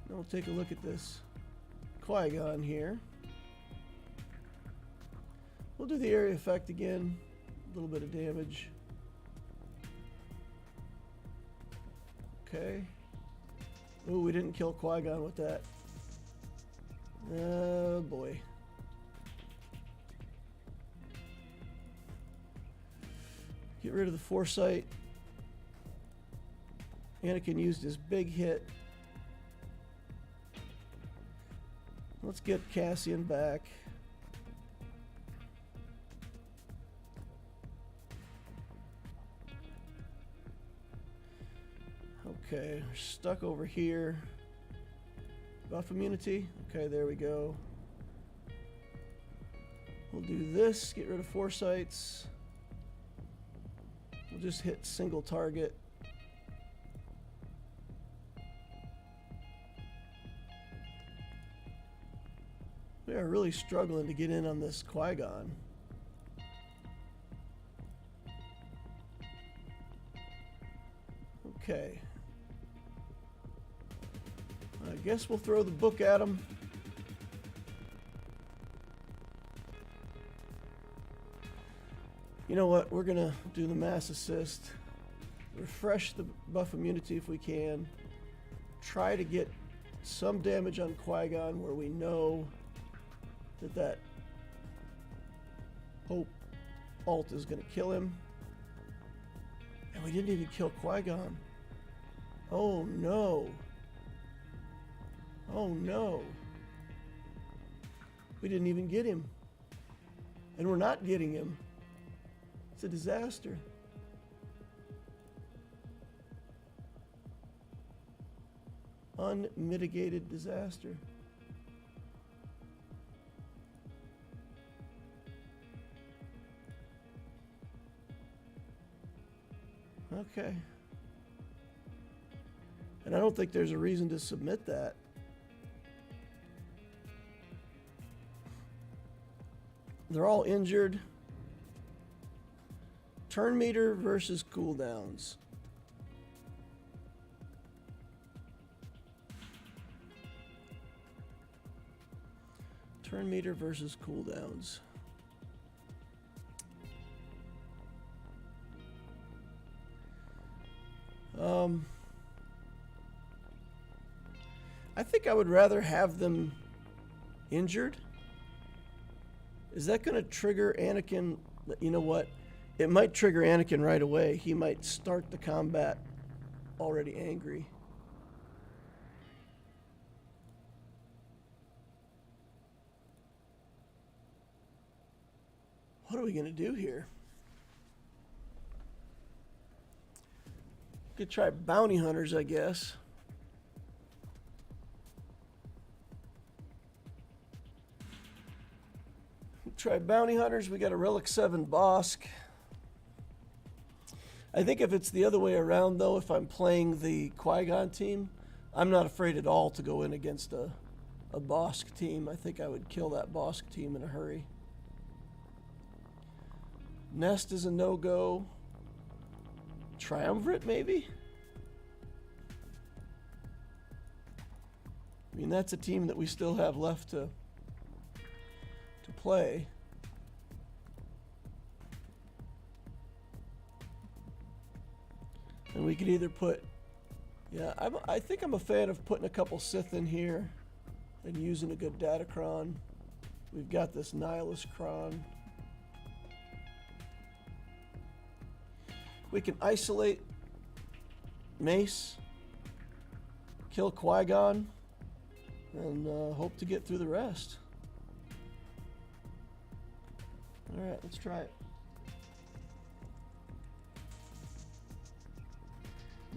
Now we'll take a look at this Qui-Gon here. We'll do the area effect again. A little bit of damage. Okay. Ooh, we didn't kill Qui-Gon with that. Oh boy. Get rid of the foresight. Anakin used his big hit. Let's get Cassian back. Okay, we're stuck over here. Buff immunity. Okay, there we go. We'll do this, get rid of foresights. We'll just hit single target. We are really struggling to get in on this Qui-Gon. Okay. I guess we'll throw the book at him. You know what? We're gonna do the mass assist. Refresh the buff immunity if we can. Try to get some damage on Qui-Gon where we know that Hope ult is gonna kill him. And we didn't even kill Qui-Gon. Oh no. Oh no. We didn't even get him. And we're not getting him. It's a disaster. Unmitigated disaster. Okay. And I don't think there's a reason to submit that. They're all injured. Turn meter versus cooldowns. Turn meter versus cooldowns. I think I would rather have them injured. Is that going to trigger Anakin? You know what? It might trigger Anakin right away. He might start the combat already angry. What are we going to do here? Could try bounty hunters, I guess. Try bounty hunters. We got a Relic 7 Bosk. I think if it's the other way around, though, if I'm playing the Qui-Gon team, I'm not afraid at all to go in against a Bosk team. I think I would kill that Bosk team in a hurry. Nest is a no-go. Triumvirate, maybe? I mean, that's a team that we still have left to play. And we could either put... Yeah, I think I'm a fan of putting a couple Sith in here and using a good Datacron. We've got this Nihilus Kron. We can isolate Mace, kill Qui-Gon, and hope to get through the rest. Alright, let's try it.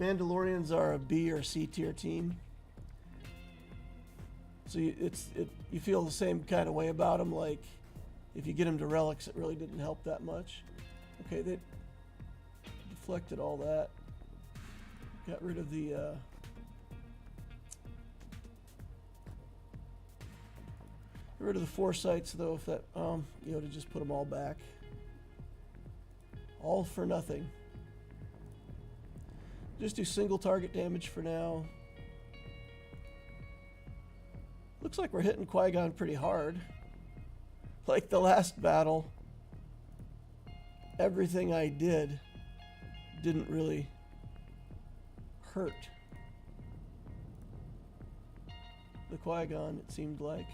Mandalorians are a B or C tier team. So you feel the same kind of way about them, like if you get them to relics, it really didn't help that much. Okay, they deflected all that. Got rid of the get rid of the foresights though, if that you know, to just put them all back. All for nothing. Just do single target damage for now. Looks like we're hitting Qui-Gon pretty hard. Like the last battle, everything I did didn't really hurt the Qui-Gon, it seemed like.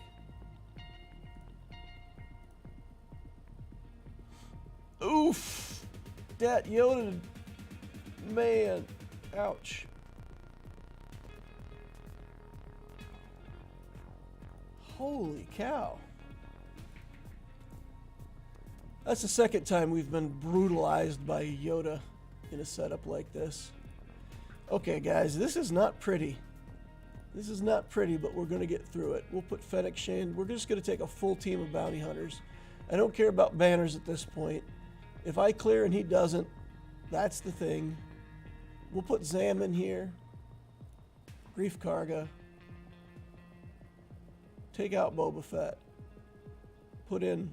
Oof! That Yoda, man, ouch. Holy cow. That's the second time we've been brutalized by Yoda in a setup like this. Okay, guys, this is not pretty. This is not pretty, but we're going to get through it. We'll put Fennec Shane. We're just going to take a full team of bounty hunters. I don't care about banners at this point. If I clear and he doesn't, that's the thing. We'll put Zam in here. Grief Karga. Take out Boba Fett. Put in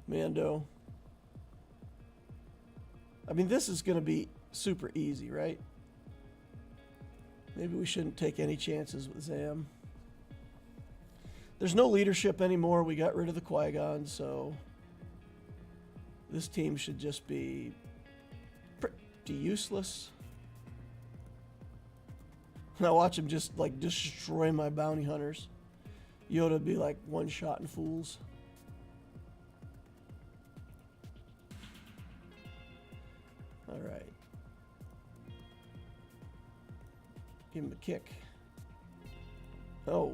Mando. I mean, this is going to be super easy, right? Maybe we shouldn't take any chances with Zam. There's no leadership anymore. We got rid of the Qui-Gon, so this team should just be pretty useless. Now watch him just like destroy my bounty hunters. Yoda be like one-shotting fools. All right. Give him a kick. Oh.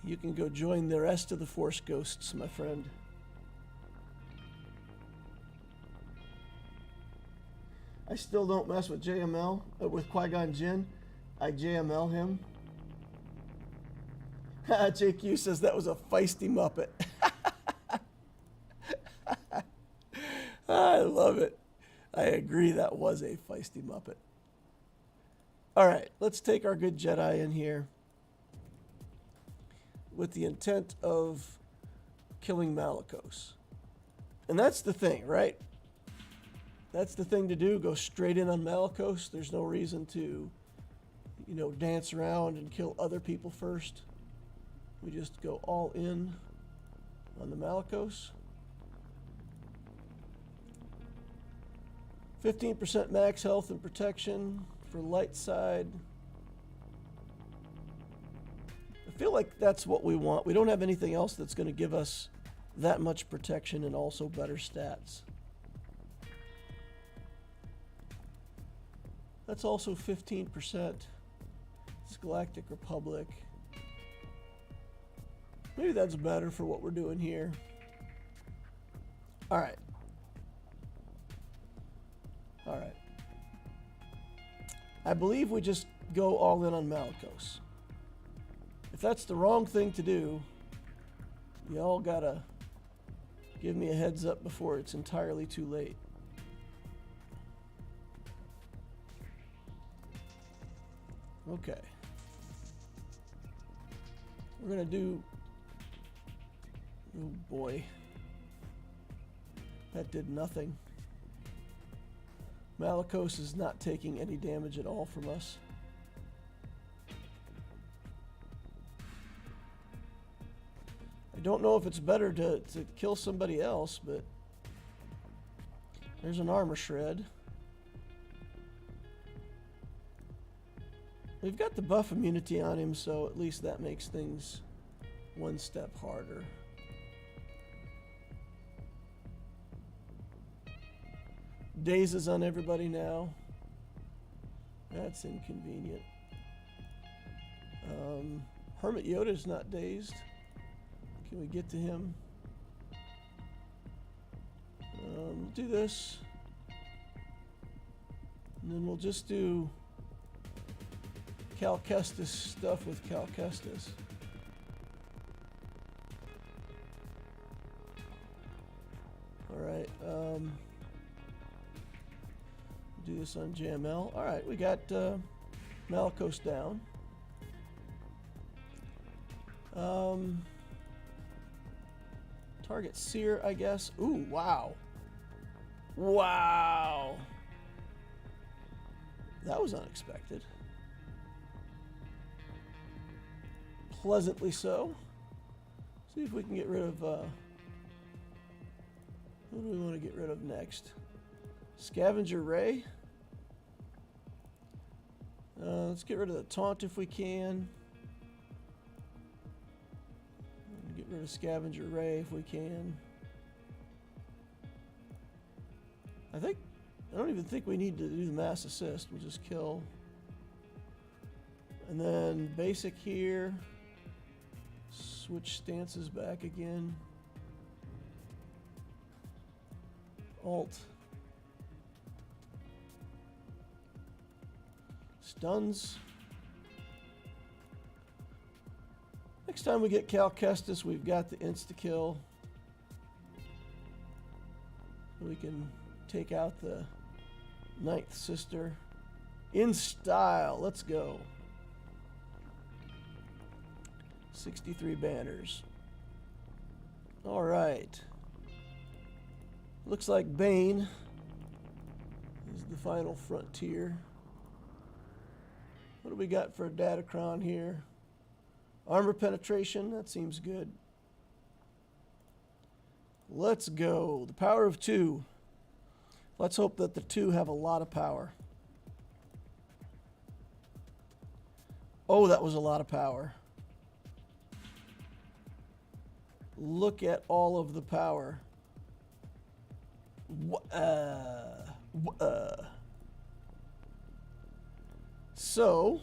You can go join the rest of the Force Ghosts, my friend. I still don't mess with JML, with Qui-Gon Jinn. I JML him. JQ says that was a feisty Muppet. I love it. I agree, that was a feisty Muppet. All right, let's take our good Jedi in here with the intent of killing Malgus. And that's the thing, right? That's the thing to do, go straight in on Malgus. There's no reason to, you know, dance around and kill other people first. We just go all in on the Malgus. 15% max health and protection for light side. I feel like that's what we want. We don't have anything else that's going to give us that much protection and also better stats. That's also 15%. It's Galactic Republic. Maybe that's better for what we're doing here. All right. All right. I believe we just go all in on Malgus. If that's the wrong thing to do, y'all gotta give me a heads up before it's entirely too late. Okay. We're gonna do... Oh boy. That did nothing. Malgus is not taking any damage at all from us. I don't know if it's better to kill somebody else, but there's an armor shred. We've got the buff immunity on him, so at least that makes things one step harder. Daze is on everybody now. That's inconvenient. Hermit Yoda's not dazed. Can we get to him? Do this. And then we'll just do Cal Kestis stuff with Cal Kestis. Alright, do this on JML. Alright, we got Malgus down. Target Seer, I guess. Ooh, wow. Wow. That was unexpected. Pleasantly so. See if we can get rid of, who do we want to get rid of next? Scavenger Ray. Let's get rid of the taunt if we can. Get rid of Scavenger Ray if we can. I don't even think we need to do the mass assist. We'll just kill. And then basic here. Switch stances back again. Alt. Stuns. Next time we get Cal Kestis, we've got the insta-kill. We can take out the Nightsister in style. Let's go. 63 banners. All right. Looks like Bane is the final frontier. What do we got for a Datacron here? Armor penetration, that seems good. Let's go. The power of 2. Let's hope that the 2 have a lot of power. Oh, that was a lot of power. Look at all of the power. So,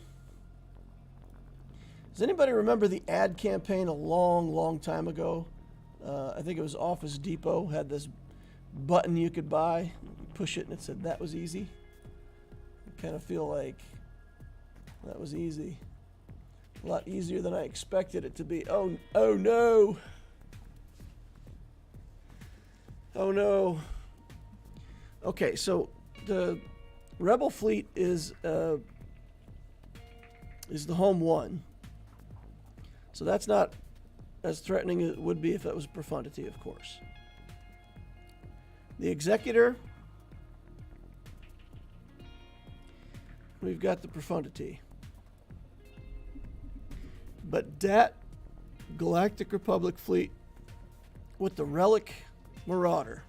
does anybody remember the ad campaign a long time ago? I think it was Office Depot had this button you could buy. You push it and it said that was easy. I kind of feel like that was easy. A lot easier than I expected it to be. Oh no. Oh no. Okay, so the Rebel fleet is the home one. So that's not as threatening as it would be if it was profundity, of course. The Executor, we've got the profundity. But that Galactic Republic fleet with the Relic Marauder.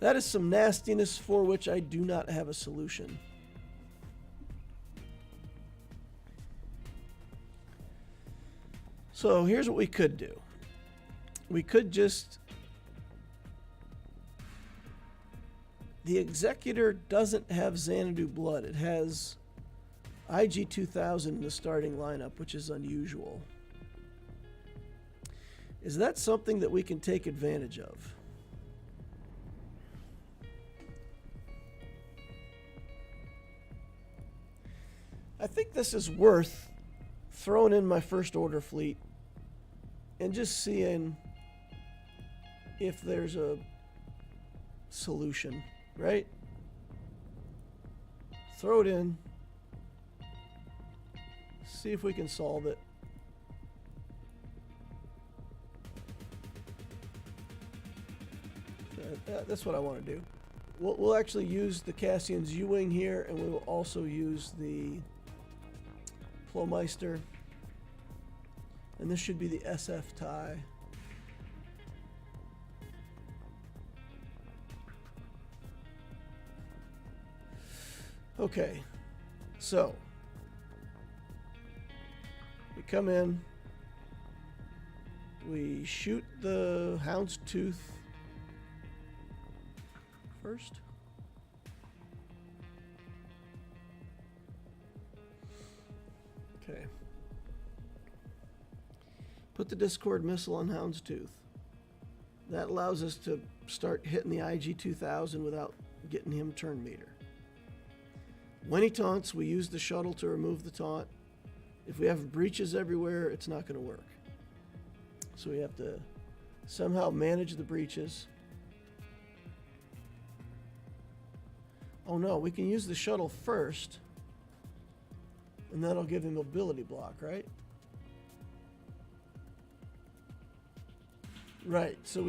That is some nastiness for which I do not have a solution. So here's what we could do. We could just... The Executor doesn't have Xanadu blood. It has IG-2000 in the starting lineup, which is unusual. Is that something that we can take advantage of? I think this is worth throwing in my First Order fleet and just seeing if there's a solution, right? Throw it in. See if we can solve it. That's what I want to do. We'll actually use the Cassian's U-Wing here, and we will also use the Plomeister. And this should be the SF tie. Okay, so we come in, we shoot the Houndstooth first. Okay. Put the Discord missile on Houndstooth. That allows us to start hitting the IG-2000 without getting him turn meter. When he taunts, we use the shuttle to remove the taunt. If we have breaches everywhere, it's not going to work. So we have to somehow manage the breaches. Oh no, we can use the shuttle first, and that'll give him mobility block, right? Right, so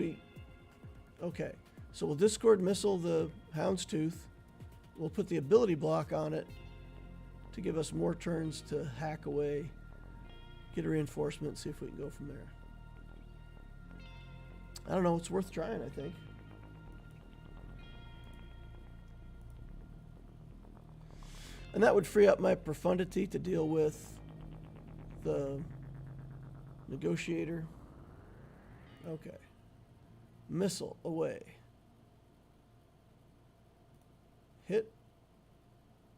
okay. So we'll Discord missile the Houndstooth. We'll put the ability block on it to give us more turns to hack away, get a reinforcement, see if we can go from there. I don't know, it's worth trying, I think. And that would free up my profundity to deal with the negotiator. Okay. Missile away. Hit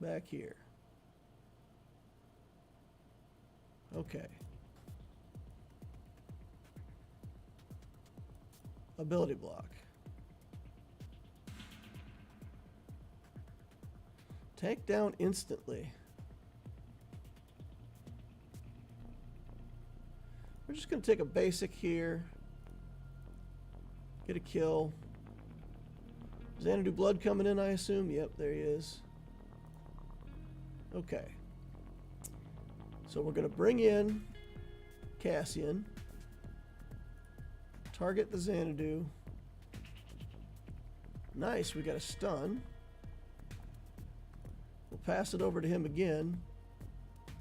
back here. Okay. Ability block. Take down instantly. We're just going to take a basic here. Get a kill. Xanadu blood coming in, I assume? Yep, there he is. Okay. So we're going to bring in Cassian. Target the Xanadu. Nice, we got a stun. We'll pass it over to him again.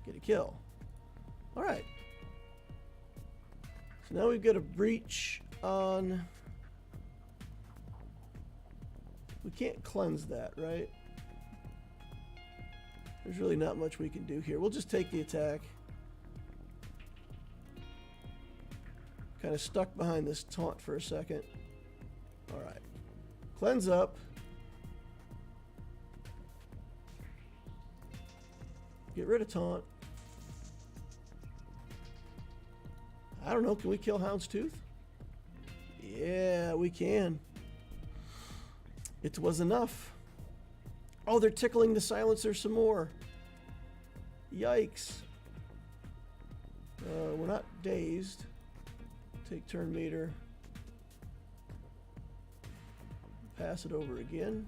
Get a kill. Alright. So now we've got a breach on... We can't cleanse that, right? There's really not much we can do here. We'll just take the attack. Kind of stuck behind this taunt for a second. Alright. Cleanse up. Get rid of taunt. I don't know, can we kill Houndstooth? Yeah, we can. It was enough. Oh, they're tickling the silencer some more. Yikes. We're not dazed. Take turn meter. Pass it over again.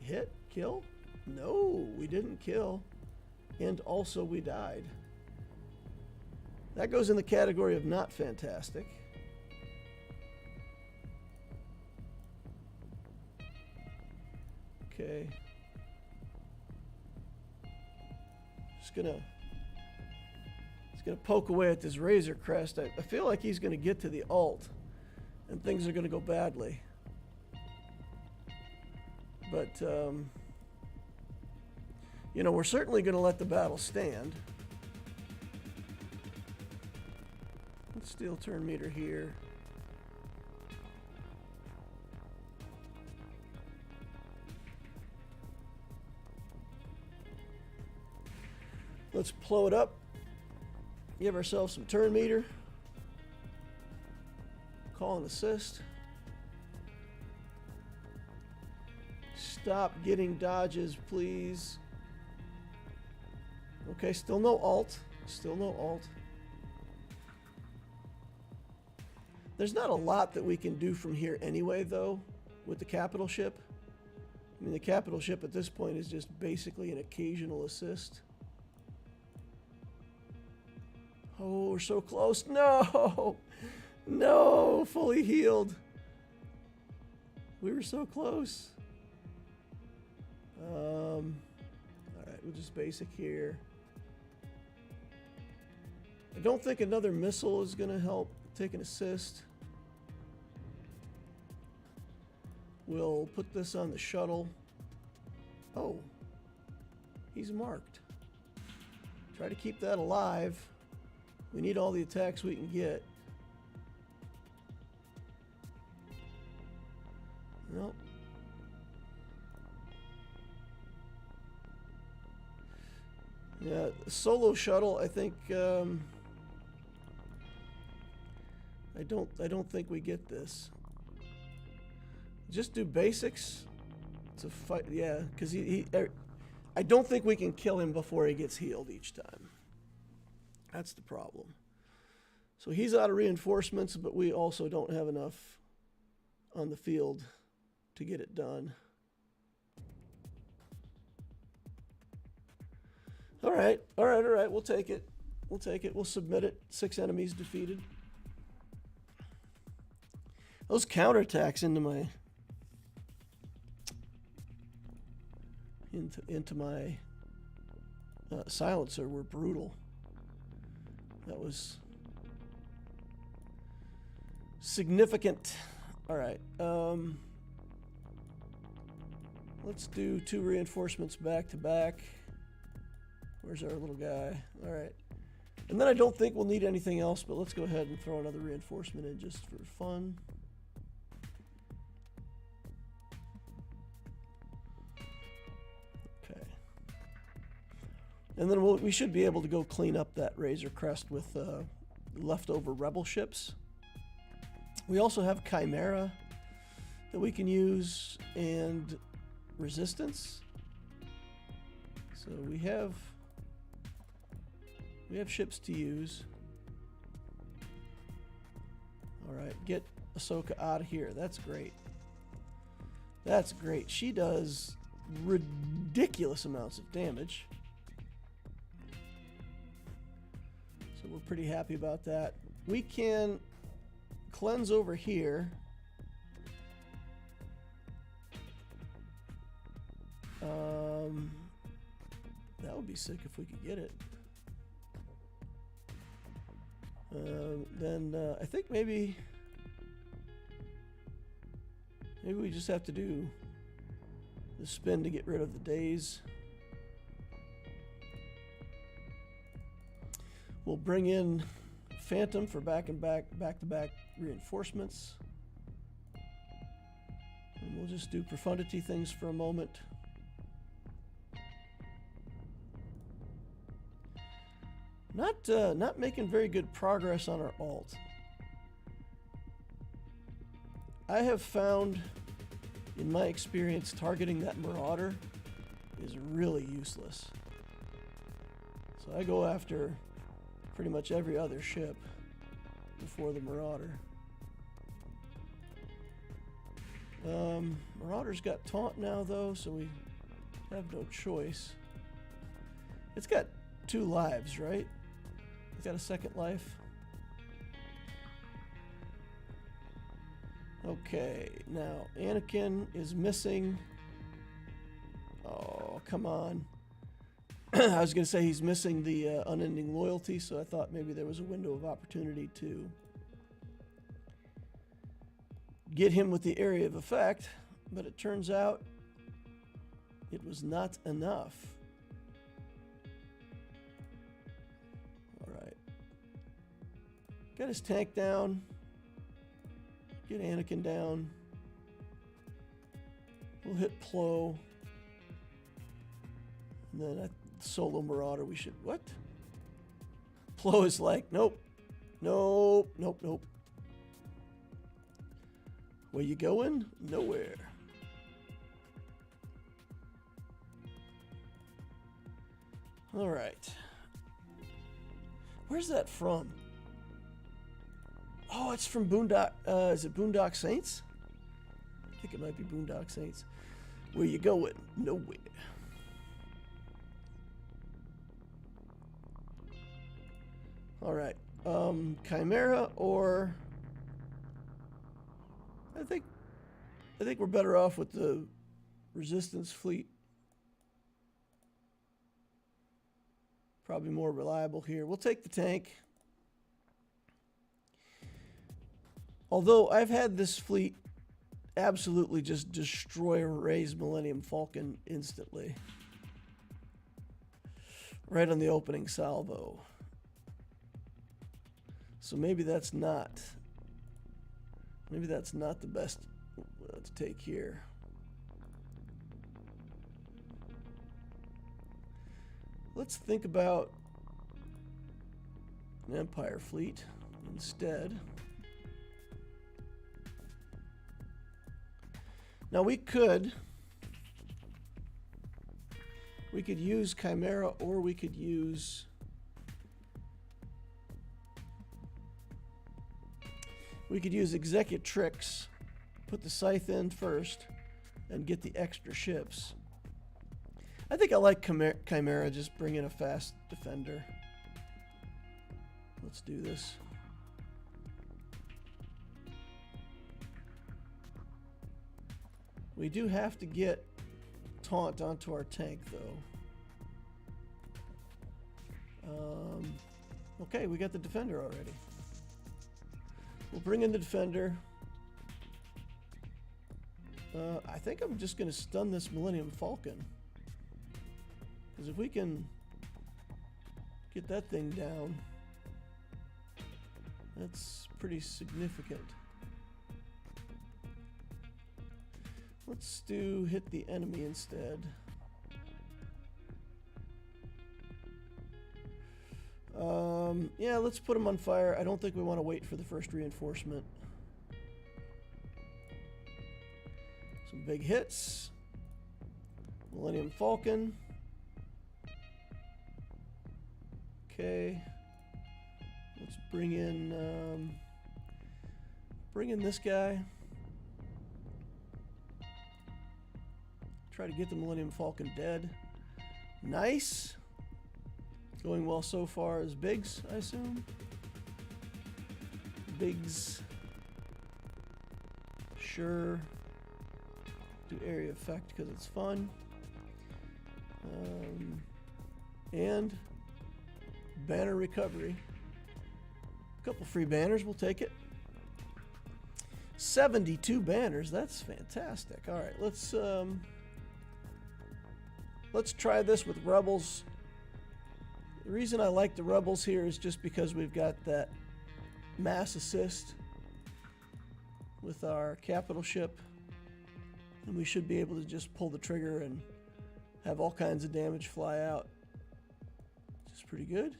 Hit? Kill? No, we didn't kill. And also we died. That goes in the category of not fantastic. Okay. Just gonna poke away at this Razor Crest. I feel like he's gonna get to the ult and things are gonna go badly. But you know, we're certainly gonna let the battle stand. Let's steal turn meter here. Let's blow it up. Give ourselves some turn meter. Call an assist. Stop getting dodges, please. Okay, still no ult. Still no ult. There's not a lot that we can do from here anyway, though, with the capital ship. I mean, the capital ship at this point is just basically an occasional assist. Oh, we're so close. No! No! Fully healed. We were so close. Alright, we'll just basic here. I don't think another missile is going to help take an assist. We'll put this on the shuttle. Oh. He's marked. Try to keep that alive. We need all the attacks we can get. Nope. Yeah, solo shuttle. I think I don't think we get this. Just do basics to fight. Yeah, because I don't think we can kill him before he gets healed each time. That's the problem. So he's out of reinforcements, but we also don't have enough on the field to get it done. All right. We'll take it. We'll submit it. 6 enemies defeated. Those counterattacks into my silencer were brutal. That was significant. All right. Let's do 2 reinforcements back to back. Where's our little guy? All right. And then I don't think we'll need anything else, but let's go ahead and throw another reinforcement in just for fun. Okay. And then we should be able to go clean up that Razor Crest with leftover rebel ships. We also have Chimera that we can use and Resistance. So we have ships to use. All right, get Ahsoka out of here. That's great. That's great. She does ridiculous amounts of damage. So we're pretty happy about that. We can cleanse over here. That would be sick if we could get it. Then I think maybe we just have to do the spin to get rid of the days. We'll bring in Phantom for back-to-back reinforcements. And we'll just do profundity things for a moment. Not making very good progress on our alt. I have found, in my experience, targeting that Marauder is really useless. So I go after pretty much every other ship before the Marauder. Marauder's got taunt now though, so we have no choice. It's got 2 lives, right? It's got a second life. Okay, now Anakin is missing. Oh, come on. I was going to say he's missing the unending loyalty, so I thought maybe there was a window of opportunity to get him with the area of effect, but it turns out it was not enough. All right. Got his tank down. Get Anakin down. We'll hit Plo. And then Solo Marauder we should... What? Plo is like, nope. Nope, nope, nope. Where you going? Nowhere. All right. Where's that from? Oh, it's from Boondock. Is it Boondock Saints? I think it might be Boondock Saints. Where you going? Nowhere. All right. Chimera or... I think we're better off with the Resistance fleet. Probably more reliable here. We'll take the tank. Although I've had this fleet absolutely just destroy Rey's Millennium Falcon instantly. Right on the opening salvo. So maybe that's not the best to take here. Let's think about an Empire fleet instead. Now we could use Chimera, or we could use Executrix, put the Scythe in first, and get the extra ships. I think I like Chimera, just bring in a fast defender. Let's do this. We do have to get Taunt onto our tank, though. Okay, we got the defender already. We'll bring in the defender. I think I'm just going to stun this Millennium Falcon. Because if we can get that thing down, that's pretty significant. Let's hit the enemy instead. Yeah, let's put him on fire. I don't think we want to wait for the first reinforcement. Some big hits. Millennium Falcon. Okay. Let's bring in this guy. Try to get the Millennium Falcon dead. Nice. Going well so far is Biggs, I assume. Biggs. Sure. Do area effect because it's fun. And banner recovery. A couple free banners, we'll take it. 72 banners, that's fantastic. All right, let's try this with Rebels. The reason I like the Rebels here is just because we've got that mass assist with our capital ship, and we should be able to just pull the trigger and have all kinds of damage fly out, which is pretty good.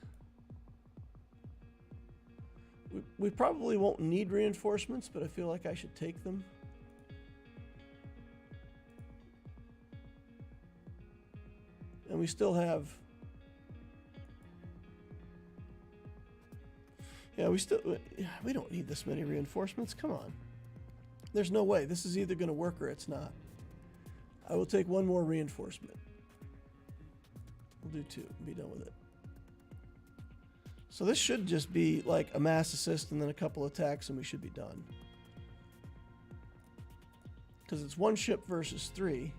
We probably won't need reinforcements, but I feel like I should take them. And we still have... Yeah, we don't need this many reinforcements. Come on. There's no way. This is either going to work or it's not. I will take one more reinforcement. We'll do 2 and be done with it. So this should just be like a mass assist and then a couple attacks and we should be done. Because it's 1 ship versus 3.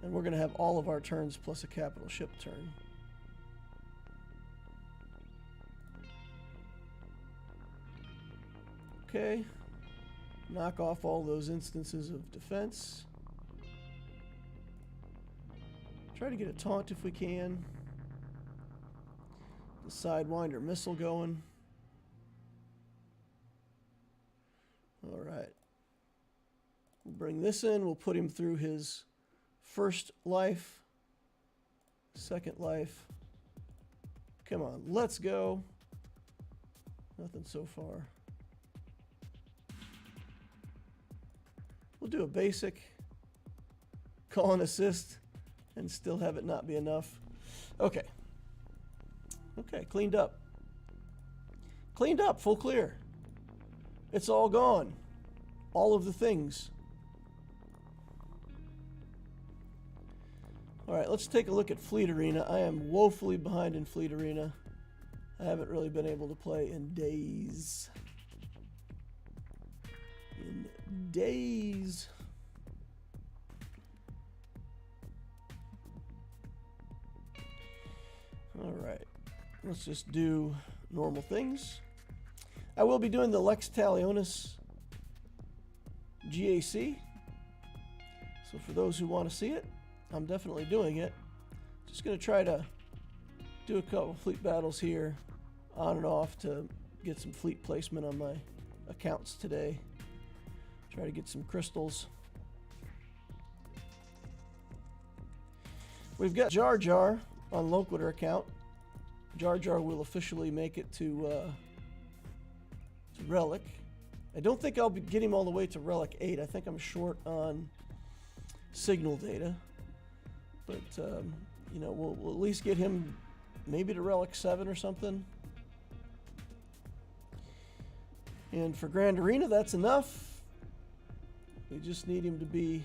And we're going to have all of our turns plus a capital ship turn. Okay. Knock off all those instances of defense. Try to get a taunt if we can. The Sidewinder missile going. Alright. We'll bring this in. We'll put him through his first life. Second life. Come on, let's go. Nothing so far. We'll do a basic call and assist and still have it not be enough. Okay. Okay, cleaned up. Cleaned up, full clear. It's all gone. All of the things. Alright, let's take a look at Fleet Arena. I am woefully behind in Fleet Arena. I haven't really been able to play in days. Alright, let's just do normal things. I will be doing the Lex Talionis GAC. So for those who want to see it, I'm definitely doing it. Just going to try to do a couple fleet battles here on and off to get some fleet placement on my accounts today. Try to get some crystals. We've got Jar Jar on Loquitur account, Jar Jar will officially make it to Relic. I don't think I'll get him all the way to Relic 8. I think I'm short on signal data. But, you know, we'll at least get him maybe to Relic 7 or something. And for Grand Arena, that's enough. We just need him to be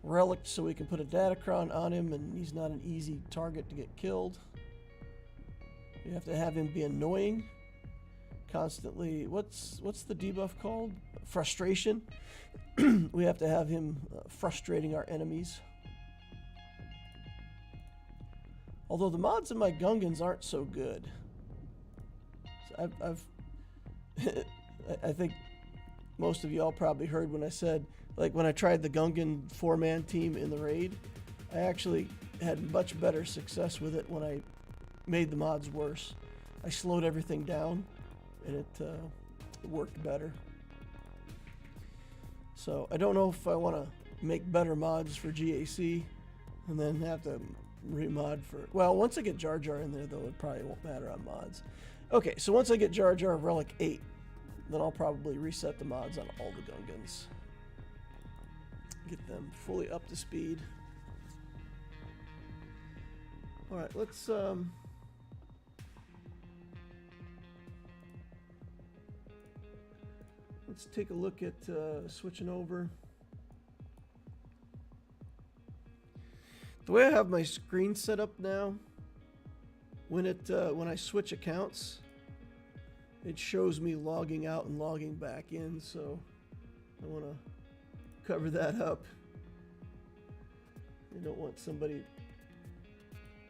relicked so we can put a Datacron on him and he's not an easy target to get killed. We have to have him be annoying. Constantly, what's the debuff called? Frustration. We have to have him frustrating our enemies. Although the mods in my Gungans aren't so good. So I think most of y'all probably heard when I said, like when I tried the Gungan 4-man team in the raid, I actually had much better success with it when I made the mods worse. I slowed everything down and it worked better. So I don't know if I want to make better mods for GAC and then have to remod for... Well, once I get Jar Jar in there, though, it probably won't matter on mods. Okay, so once I get Jar Jar Relic 8, then I'll probably reset the mods on all the Gungans. Get them fully up to speed. Alright, let's take a look at switching over. The way I have my screen set up now, when I switch accounts, it shows me logging out and logging back in, so I want to cover that up. I don't want somebody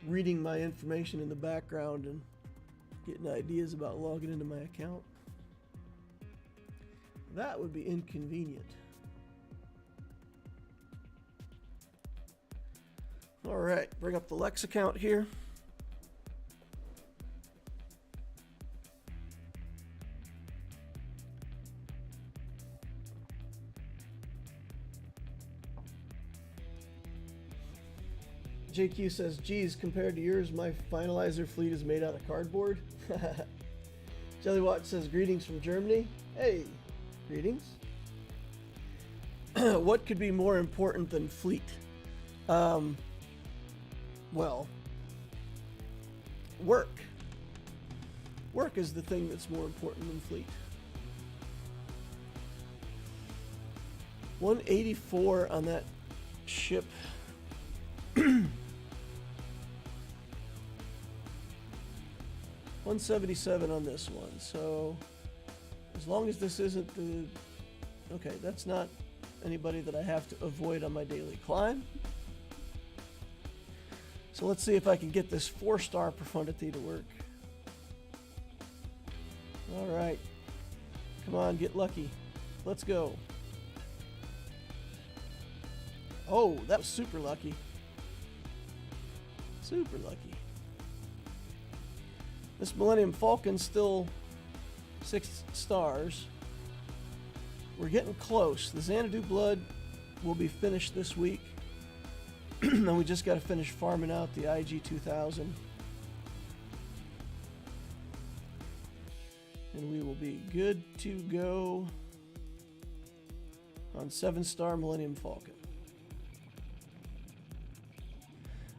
reading my information in the background and getting ideas about logging into my account. That would be inconvenient. All right, bring up the Lex account here. JQ says, geez, compared to yours, my finalizer fleet is made out of cardboard. Jellywatch says, greetings from Germany. Hey, greetings. What could be more important than fleet? Well, work. Work is the thing that's more important than fleet. 184 on that ship. 177 on this one. So as long as this isn't the... Okay, that's not anybody that I have to avoid on my daily climb. So let's see if I can get this 4-star profundity to work. Alright. Come on, get lucky. Let's go. Oh, that was super lucky. Super lucky. This Millennium Falcon's still 6 stars. We're getting close. The Xanadu Blood will be finished this week. And we just got to finish farming out the IG-2000. And we will be good to go on 7-star Millennium Falcon.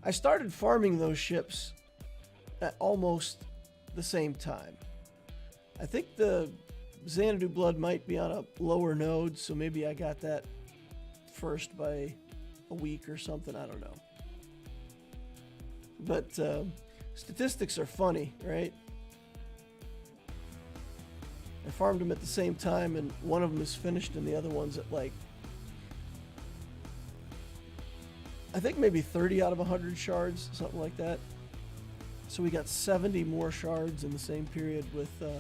I started farming those ships at almost the same time. I think the Xanadu Blood might be on a lower node, so maybe I got that first by a week or something, I don't know. But statistics are funny, right? I farmed them at the same time and one of them is finished and the other one's at like, I think maybe 30 out of 100 shards, something like that. So we got 70 more shards in the same period with the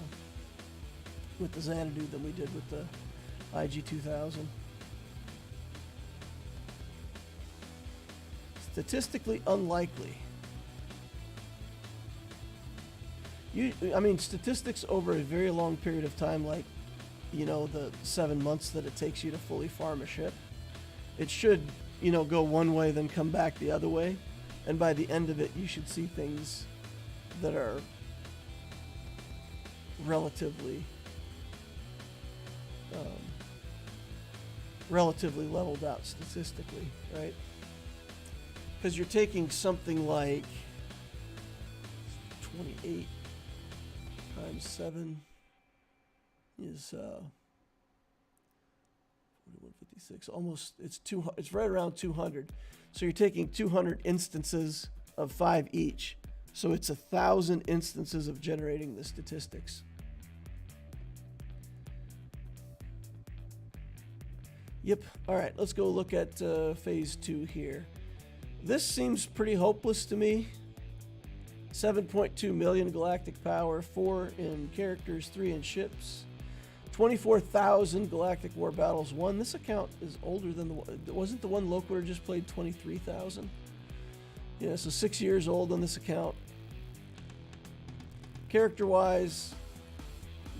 Xanadu than we did with the IG-2000. Statistically unlikely. I mean, statistics over a very long period of time, like, you know, the 7 months that it takes you to fully farm a ship, it should, you know, go one way then come back the other way. And by the end of it, you should see things that are relatively leveled out statistically, right? Because you're taking something like 28 times 7 is 4156. Almost, it's right around 200. So you're taking 200 instances of 5 each. So it's 1,000 instances of generating the statistics. Yep. All right, let's go look at phase 2 here. This seems pretty hopeless to me. 7.2 million galactic power, 4 in characters, 3 in ships. 24,000 galactic war battles won. This account is older than wasn't the one Loquitur just played 23,000? Yeah, so 6 years old on this account. Character-wise,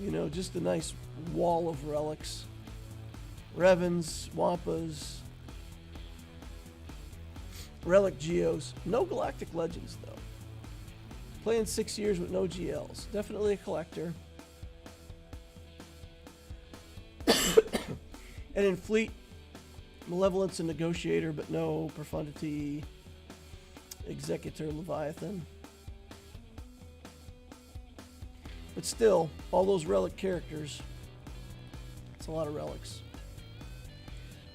you know, just a nice wall of relics. Revans, Wampas, Relic Geos. No Galactic Legends, though. Playing 6 years with no GLs. Definitely a collector. And in Fleet, Malevolence and Negotiator, but no Profundity, Executor, Leviathan. But still, all those relic characters, it's a lot of relics.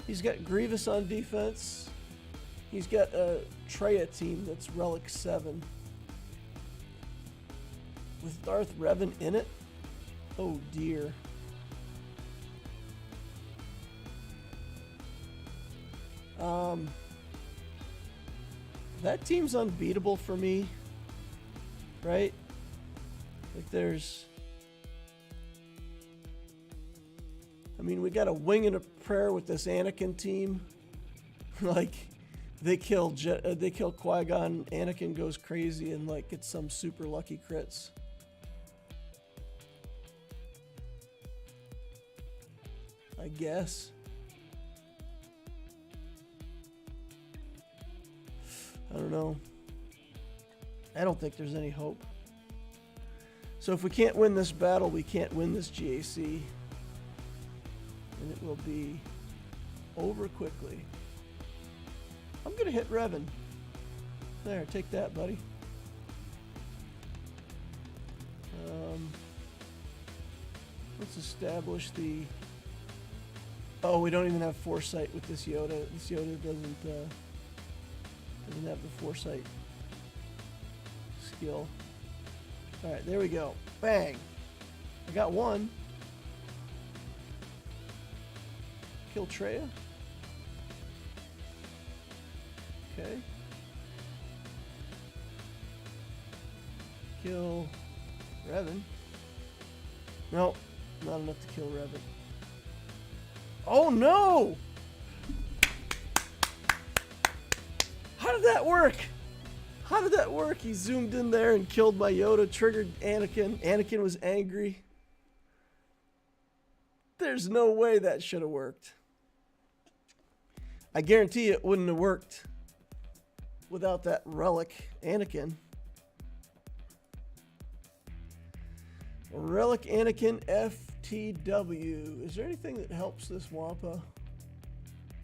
He's got Grievous on defense. He's got a Treya team that's Relic 7. With Darth Revan in it? Oh dear. That team's unbeatable for me, right? Like there's, I mean, we got a wing and a prayer with this Anakin team. Like they kill Qui-Gon, Anakin goes crazy and like gets some super lucky crits. I guess. I don't know. I don't think there's any hope. So if we can't win this battle, we can't win this GAC. And it will be over quickly. I'm going to hit Revan. There, take that, buddy. Let's establish the... Oh, we don't even have foresight with this Yoda. This Yoda doesn't have the foresight skill. All right, there we go. Bang. I got one. Kill Treya. Okay. Kill Revan. No, not enough to kill Revan. Oh no! How did that work? How did that work? He zoomed in there and killed my Yoda, triggered Anakin. Anakin was angry. There's no way that should have worked. I guarantee it wouldn't have worked without that relic Anakin. Relic Anakin FTW. Is there anything that helps this Wampa?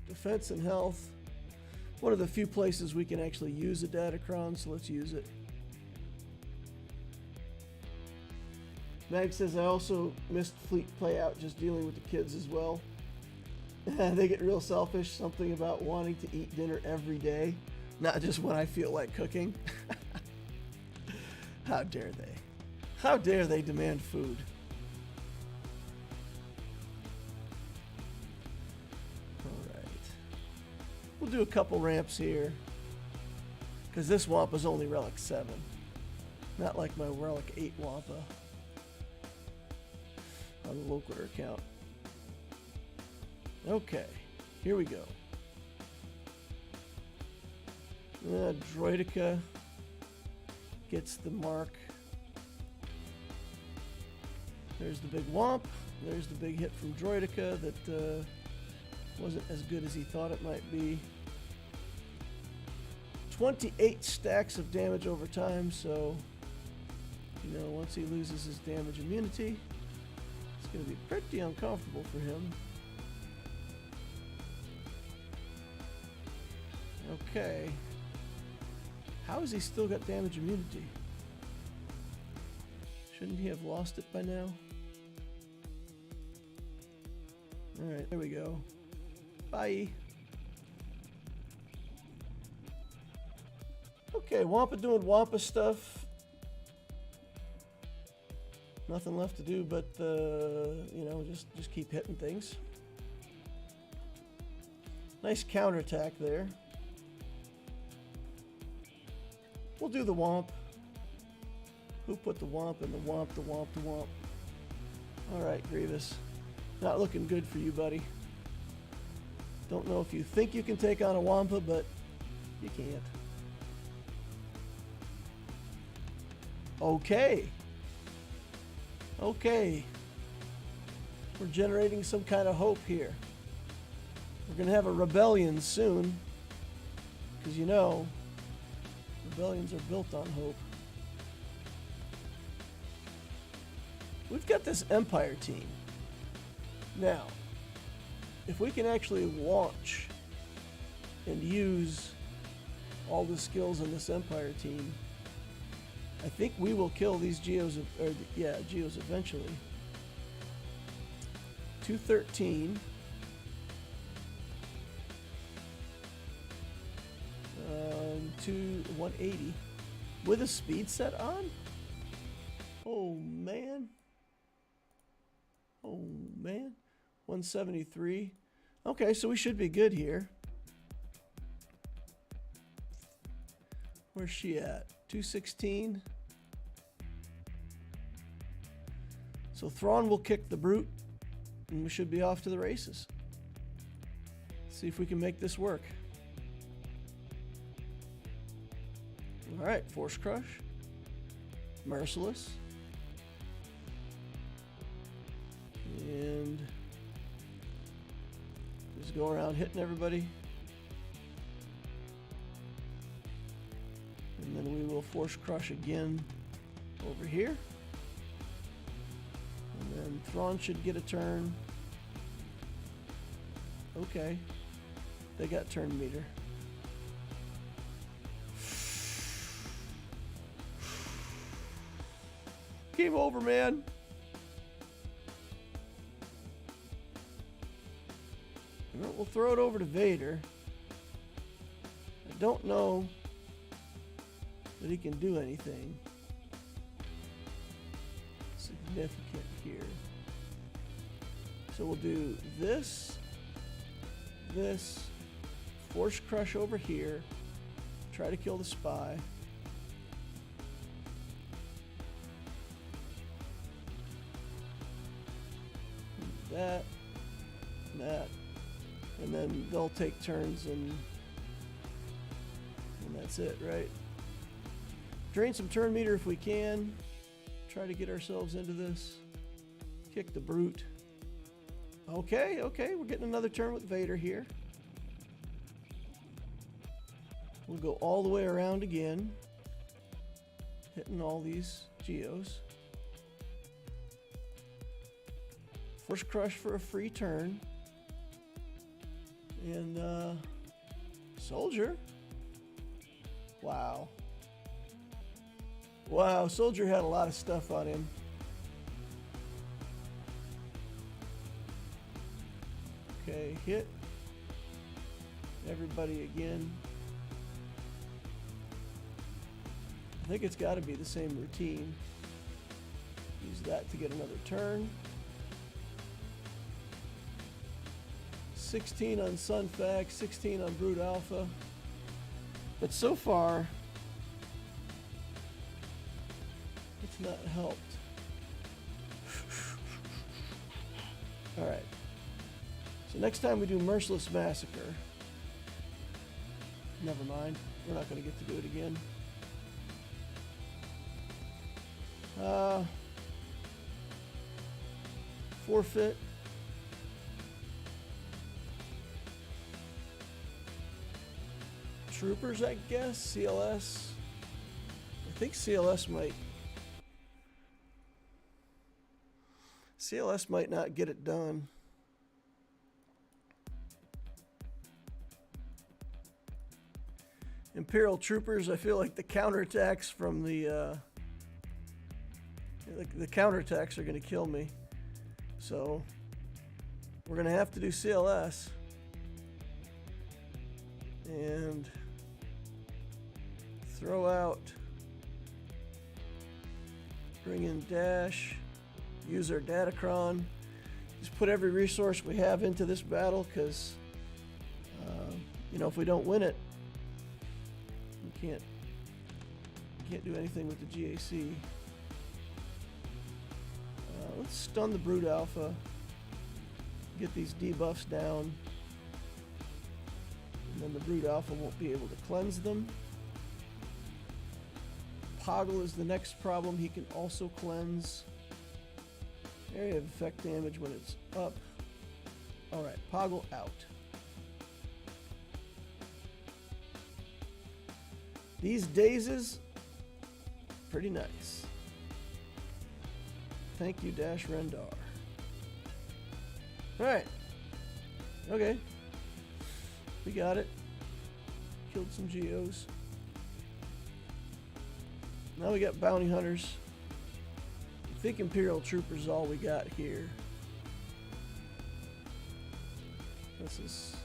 Defense and health. One of the few places we can actually use a Datacron, so let's use it. Mag says, I also missed Fleet Playout, just dealing with the kids as well. They get real selfish, something about wanting to eat dinner every day, not just when I feel like cooking. How dare they? How dare they demand food? We'll do a couple ramps here, because this Wampa's only Relic 7, not like my Relic 8 Wampa on the Loquitur account. Okay, here we go. Droideka gets the mark. There's the big Wamp. There's the big hit from Droideka that wasn't as good as he thought it might be. 28 stacks of damage over time, so, you know, once he loses his damage immunity, it's going to be pretty uncomfortable for him. Okay. How has he still got damage immunity? Shouldn't he have lost it by now? Alright, there we go. Bye. Okay, Wampa doing Wampa stuff. Nothing left to do but, you know, just keep hitting things. Nice counterattack there. We'll do the Womp. Who put the Womp in the Womp, the Womp, the Womp? Alright, Grievous. Not looking good for you, buddy. Don't know if you think you can take on a Wampa, but you can't. Okay. Okay. We're generating some kind of hope here. We're going to have a rebellion soon. Because, you know, rebellions are built on hope. We've got this Empire team. Now, if we can actually launch and use all the skills in this Empire team, I think we will kill these Geos, Geos eventually. 213. 180 with a speed set on. Oh man. Oh man. 173. Okay, so we should be good here. Where's she at? 216. So Thrawn will kick the brute, and we should be off to the races. See if we can make this work. All right, Force Crush, Merciless, and just go around hitting everybody. And then we will Force Crush again over here. And then Thrawn should get a turn. Okay, they got turn meter. Game over, man. We'll throw it over to Vader. I don't know that he can do anything significant here. So we'll do this, Force Crush over here, try to kill the spy. That, and then they'll take turns, and that's it, right? Drain some turn meter if we can. Try to get ourselves into this. Kick the brute. Okay, we're getting another turn with Vader here. We'll go all the way around again, hitting all these Geos. Force Crush for a free turn. And, Soldier. Wow. Wow, Soldier had a lot of stuff on him. Okay, hit everybody again. I think it's got to be the same routine. Use that to get another turn. 16 on Sunfac, 16 on Brood Alpha. But so far, it's not helped. Alright. So next time we do Merciless Massacre. Never mind. We're not going to get to do it again. Forfeit. Troopers, I guess. CLS. I think CLS might not get it done. Imperial Troopers, I feel like the counterattacks from the counterattacks are going to kill me. So we're going to have to do CLS. And throw out, bring in dash, use our datacron. Just put every resource we have into this battle because, you know, if we don't win it, we can't do anything with the GAC. Let's stun the Brood Alpha, get these debuffs down. And then the Brood Alpha won't be able to cleanse them. Poggle is the next problem. He can also cleanse. Area of effect damage when it's up. Alright, Poggle out. These dazes, pretty nice. Thank you, Dash Rendar. Alright. Okay. We got it. Killed some Geos. Now we got bounty hunters. I think Imperial Troopers is all we got here. This is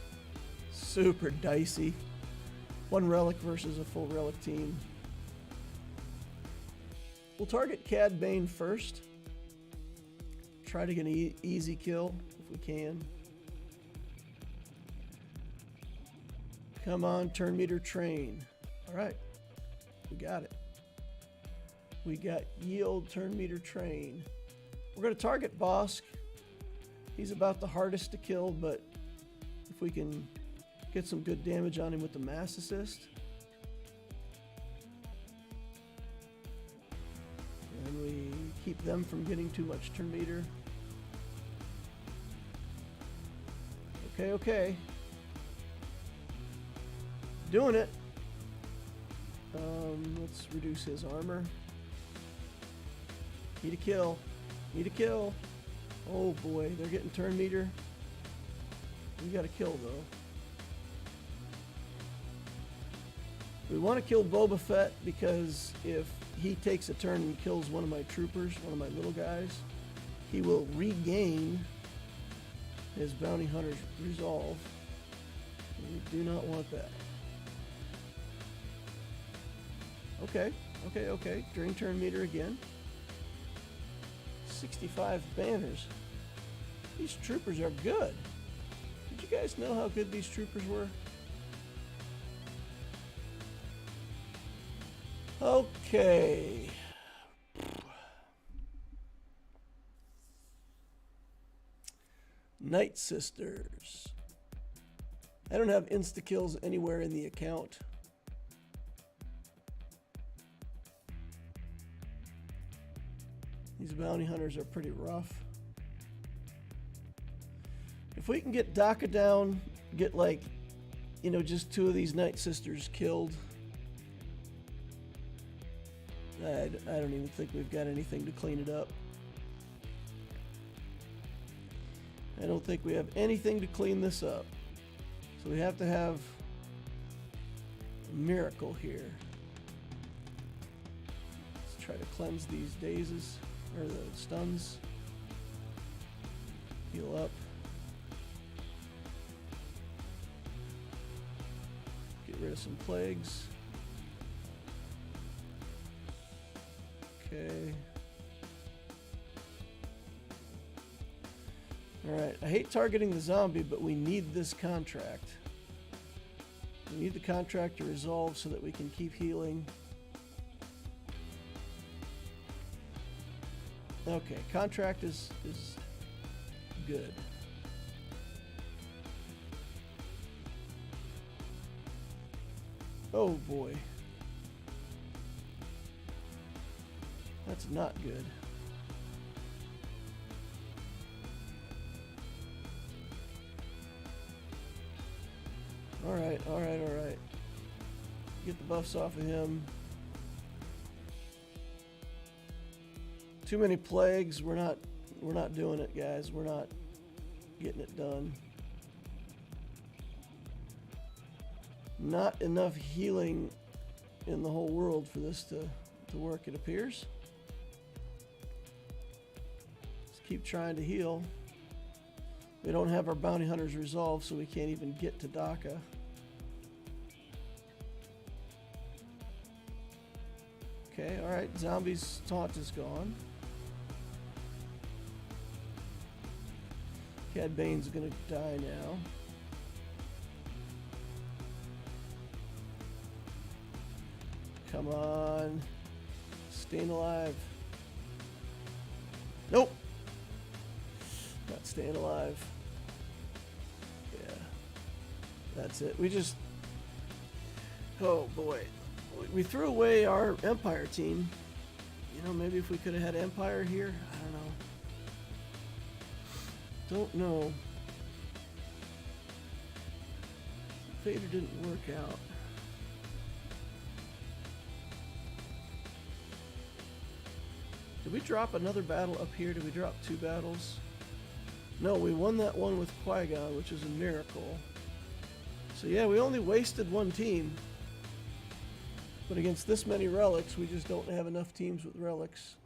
super dicey. One relic versus a full relic team. We'll target Cad Bane first. Try to get an easy kill if we can. Come on, turn meter train. All right, we got it. We got yield, turn meter train. We're gonna target Bosk. He's about the hardest to kill, but if we can get some good damage on him with the mass assist. And we keep them from getting too much turn meter. Okay, okay. Doing it. Let's reduce his armor. Need a kill. Need a kill. Oh boy, they're getting turn meter. We got to kill though. We want to kill Boba Fett because if he takes a turn and kills one of my troopers, one of my little guys, he will regain his bounty hunter's resolve. We do not want that. Okay, okay, okay. Drain turn meter again. 65 banners. These troopers are good. Did you guys know how good these troopers were? Okay. Nightsisters. I don't have insta-kills anywhere in the account. These bounty hunters are pretty rough. If we can get Daka down, get like, you know, just 2 of these Nightsisters killed, I don't even think we've got anything to clean it up. I don't think we have anything to clean this up. So we have to have a miracle here. Let's try to cleanse these dazes, or the stuns. Heal up. Get rid of some plagues. Okay. Alright, I hate targeting the zombie, but we need this contract. We need the contract to resolve so that we can keep healing. Okay, contract is good. Oh boy. That's not good. Alright, alright, alright. Get the buffs off of him. Too many plagues. We're not doing it, guys. We're not getting it done. Not enough healing in the whole world for this to work, it appears. Let's keep trying to heal. We don't have our bounty hunters resolved, so we can't even get to Daka. Okay, alright, zombies taunt is gone. Cad Bane's gonna die now. Come on. Staying alive. Nope. Not staying alive. Yeah. That's it. We just... Oh boy. We threw away our Empire team. You know, maybe if we could have had Empire here. I don't know. Don't know. Vader didn't work out. Did we drop another battle up here? Did we drop 2 battles? No, we won that one with Qui-Gon, which is a miracle. So yeah, we only wasted 1 team. But against this many relics, we just don't have enough teams with relics.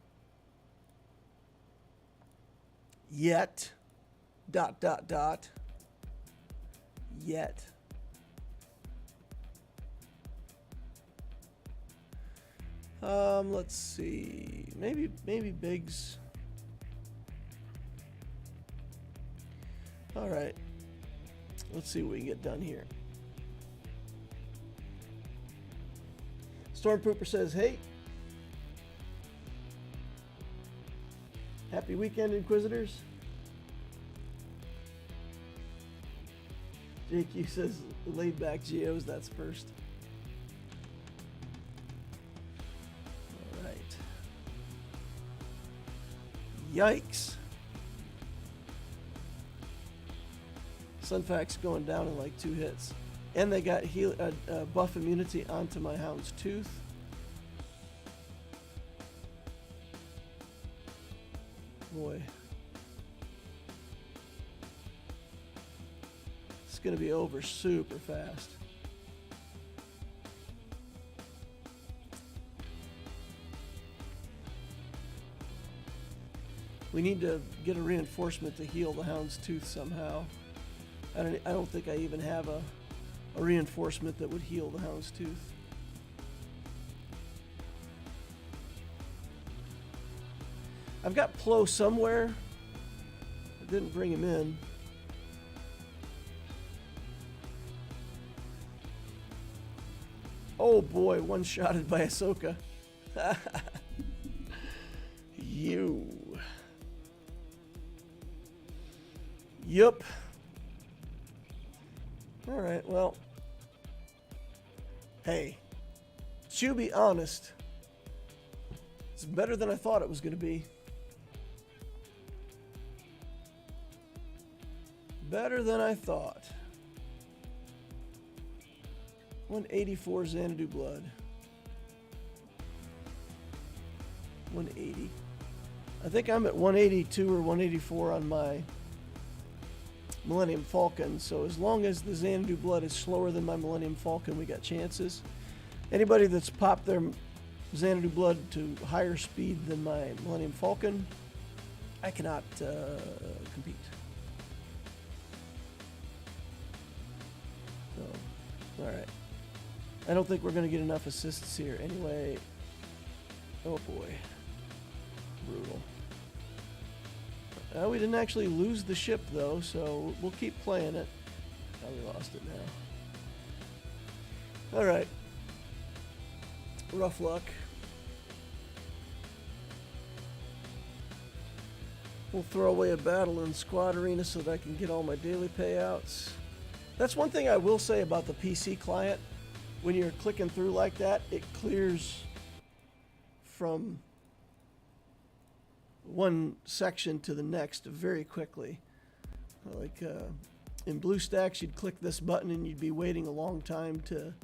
Yet. ... Yet. Let's see. Maybe Biggs. All right. Let's see what we can get done here. Stormpooper says, "Hey, happy weekend, Inquisitors." JQ says, "Laid back Geos." That's first. Yikes. Sunfact's going down in like 2 hits. And they got buff immunity onto my Hound's Tooth. Boy. It's going to be over super fast. We need to get a reinforcement to heal the Hound's Tooth somehow. I don't think I even have a reinforcement that would heal the Hound's Tooth. I've got Plo somewhere. I didn't bring him in. Oh boy, one-shotted by Ahsoka. You. Yup. Alright, well. Hey. To be honest, it's better than I thought it was going to be. Better than I thought. 184 Xanadu blood. 180. I think I'm at 182 or 184 on my Millennium Falcon, so as long as the Xanadu blood is slower than my Millennium Falcon, we got chances. Anybody that's popped their Xanadu blood to higher speed than my Millennium Falcon, I cannot compete. So, alright. I don't think we're going to get enough assists here anyway. Oh boy. Brutal. We didn't actually lose the ship though, so we'll keep playing it. Oh, we lost it now. Alright. Rough luck. We'll throw away a battle in Squad Arena so that I can get all my daily payouts. That's one thing I will say about the PC client. When you're clicking through like that, it clears from one section to the next very quickly. Like in BlueStacks, you'd click this button and you'd be waiting a long time to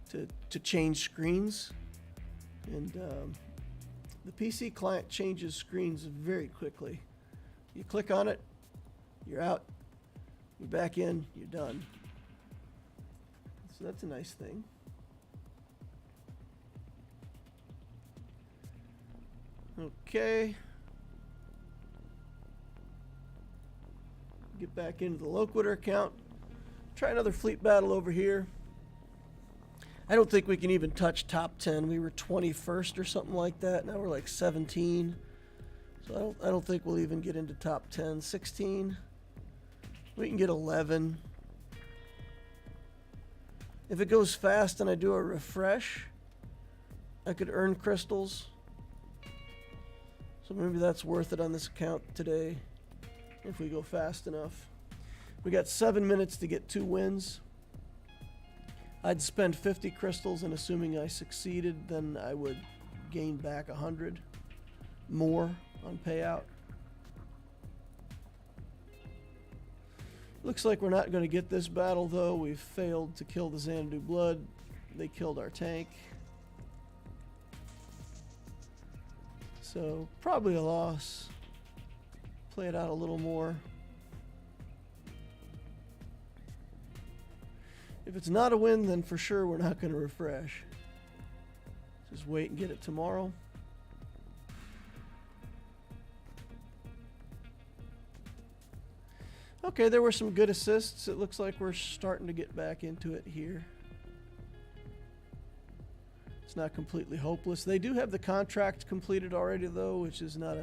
to change screens. And the PC client changes screens very quickly. You click on it, you're out, you're back in, you're done. So that's a nice thing. Okay. Get back into the Loquitur account. Try another fleet battle over here. I don't think we can even touch top 10. We were 21st or something like that. Now we're like 17. So I don't think we'll even get into top 10. 16. We can get 11. If it goes fast and I do a refresh, I could earn crystals. So maybe that's worth it on this account today if we go fast enough. We got 7 minutes to get 2 wins. I'd spend 50 crystals, and assuming I succeeded, then I would gain back 100 more on payout. Looks like we're not going to get this battle, though. We've failed to kill the Xanadu Blood. They killed our tank. So, probably a loss. Play it out a little more. If it's not a win, then for sure we're not going to refresh. Just wait and get it tomorrow. Okay, there were some good assists. It looks like we're starting to get back into it here. It's not completely hopeless. They do have the contract completed already, though, which is not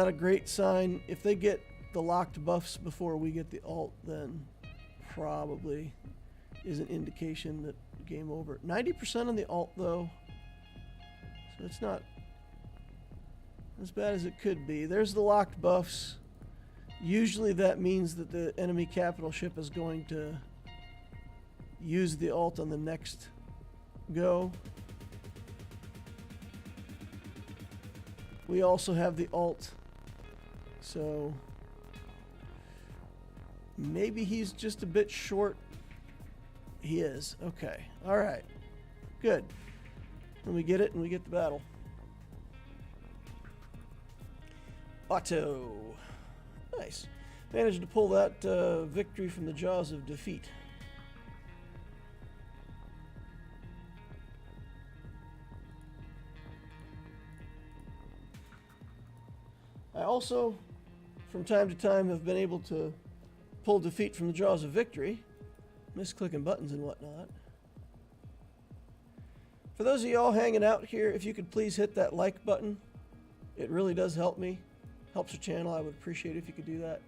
a great sign. If they get the locked buffs before we get the alt, then probably is an indication that game over. 90% on the alt, though, so it's not as bad as it could be. There's the locked buffs. Usually that means that the enemy capital ship is going to use the alt on the next go. We also have the alt, so maybe he's just a bit short. He is. Okay. All right. Good. Then we get it and we get the battle. Auto. Nice. Managed to pull that victory from the jaws of defeat. I also, from time to time, have been able to pull defeat from the jaws of victory. Misclicking buttons and whatnot. For those of y'all hanging out here, if you could please hit that like button. It really does help me. Helps the channel. I would appreciate it if you could do that.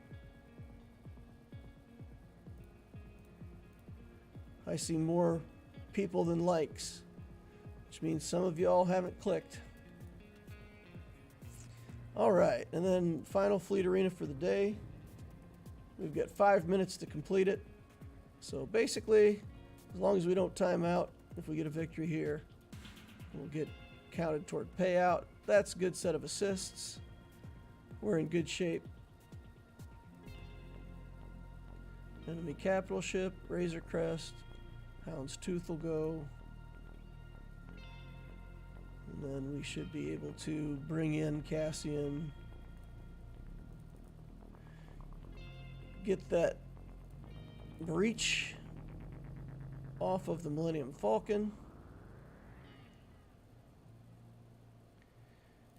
I see more people than likes, which means some of y'all haven't clicked. Alright, and then final fleet arena for the day. We've got 5 minutes to complete it. So basically, as long as we don't time out, if we get a victory here, we'll get counted toward payout. That's a good set of assists. We're in good shape. Enemy capital ship, Razor Crest, Hound's Tooth will go. And then we should be able to bring in Cassian. Get that breach off of the Millennium Falcon.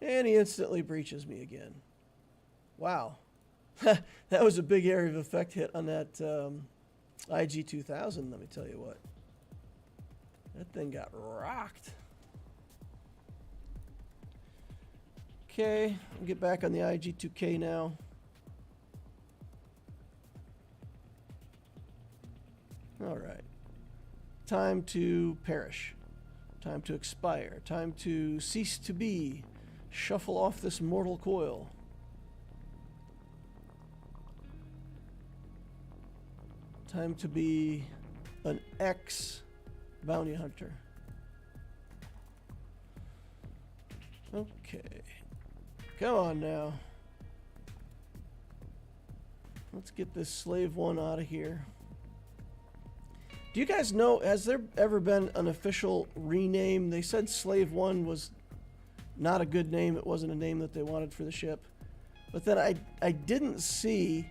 And he instantly breaches me again. Wow. That was a big area of effect hit on that IG-2000, let me tell you what. That thing got rocked. Okay, I'll get back on the IG-2K now. Alright. Time to perish. Time to expire. Time to cease to be. Shuffle off this mortal coil. Time to be an ex-bounty hunter. Okay. Come on now. Let's get this slave one out of here. Do you guys know, has there ever been an official rename? They said Slave 1 was not a good name. It wasn't a name that they wanted for the ship. But then I didn't see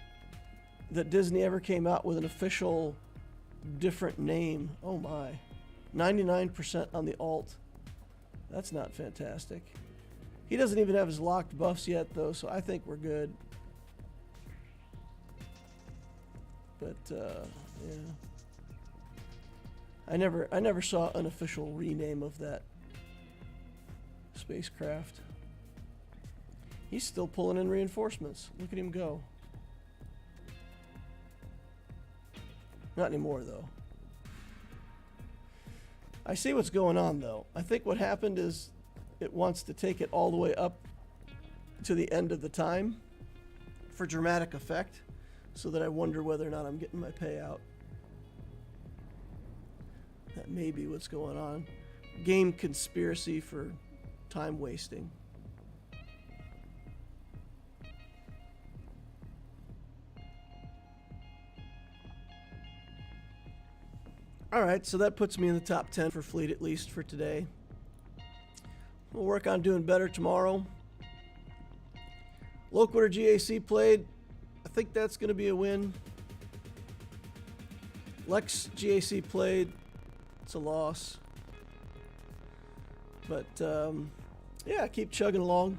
that Disney ever came out with an official different name. Oh my. 99% on the alt. That's not fantastic. He doesn't even have his locked buffs yet, though, so I think we're good. But, yeah. I never saw an official rename of that spacecraft. He's still pulling in reinforcements. Look at him go. Not anymore, though. I see what's going on, though. I think what happened is it wants to take it all the way up to the end of the time for dramatic effect, so that I wonder whether or not I'm getting my payout. That may be what's going on. Game conspiracy for time wasting. Alright, so that puts me in the top 10 for fleet, at least for today. We'll work on doing better tomorrow. Loquitur GAC played. I think that's going to be a win. Lex GAC played. It's a loss. But, yeah, keep chugging along.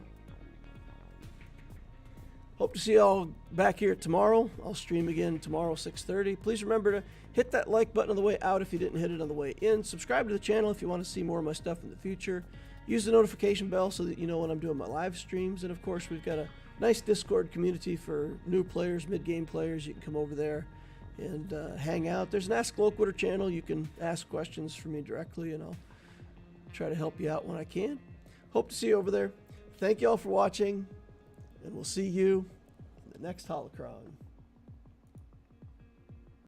Hope to see you all back here tomorrow. I'll stream again tomorrow, 6:30. Please remember to hit that like button on the way out if you didn't hit it on the way in. Subscribe to the channel if you want to see more of my stuff in the future. Use the notification bell so that you know when I'm doing my live streams. And, of course, we've got a nice Discord community for new players, mid-game players. You can come over there and hang out. There's an Ask Loquitur channel. You can ask questions for me directly, and I'll try to help you out when I can. Hope to see you over there. Thank you all for watching, and we'll see you in the next holocron.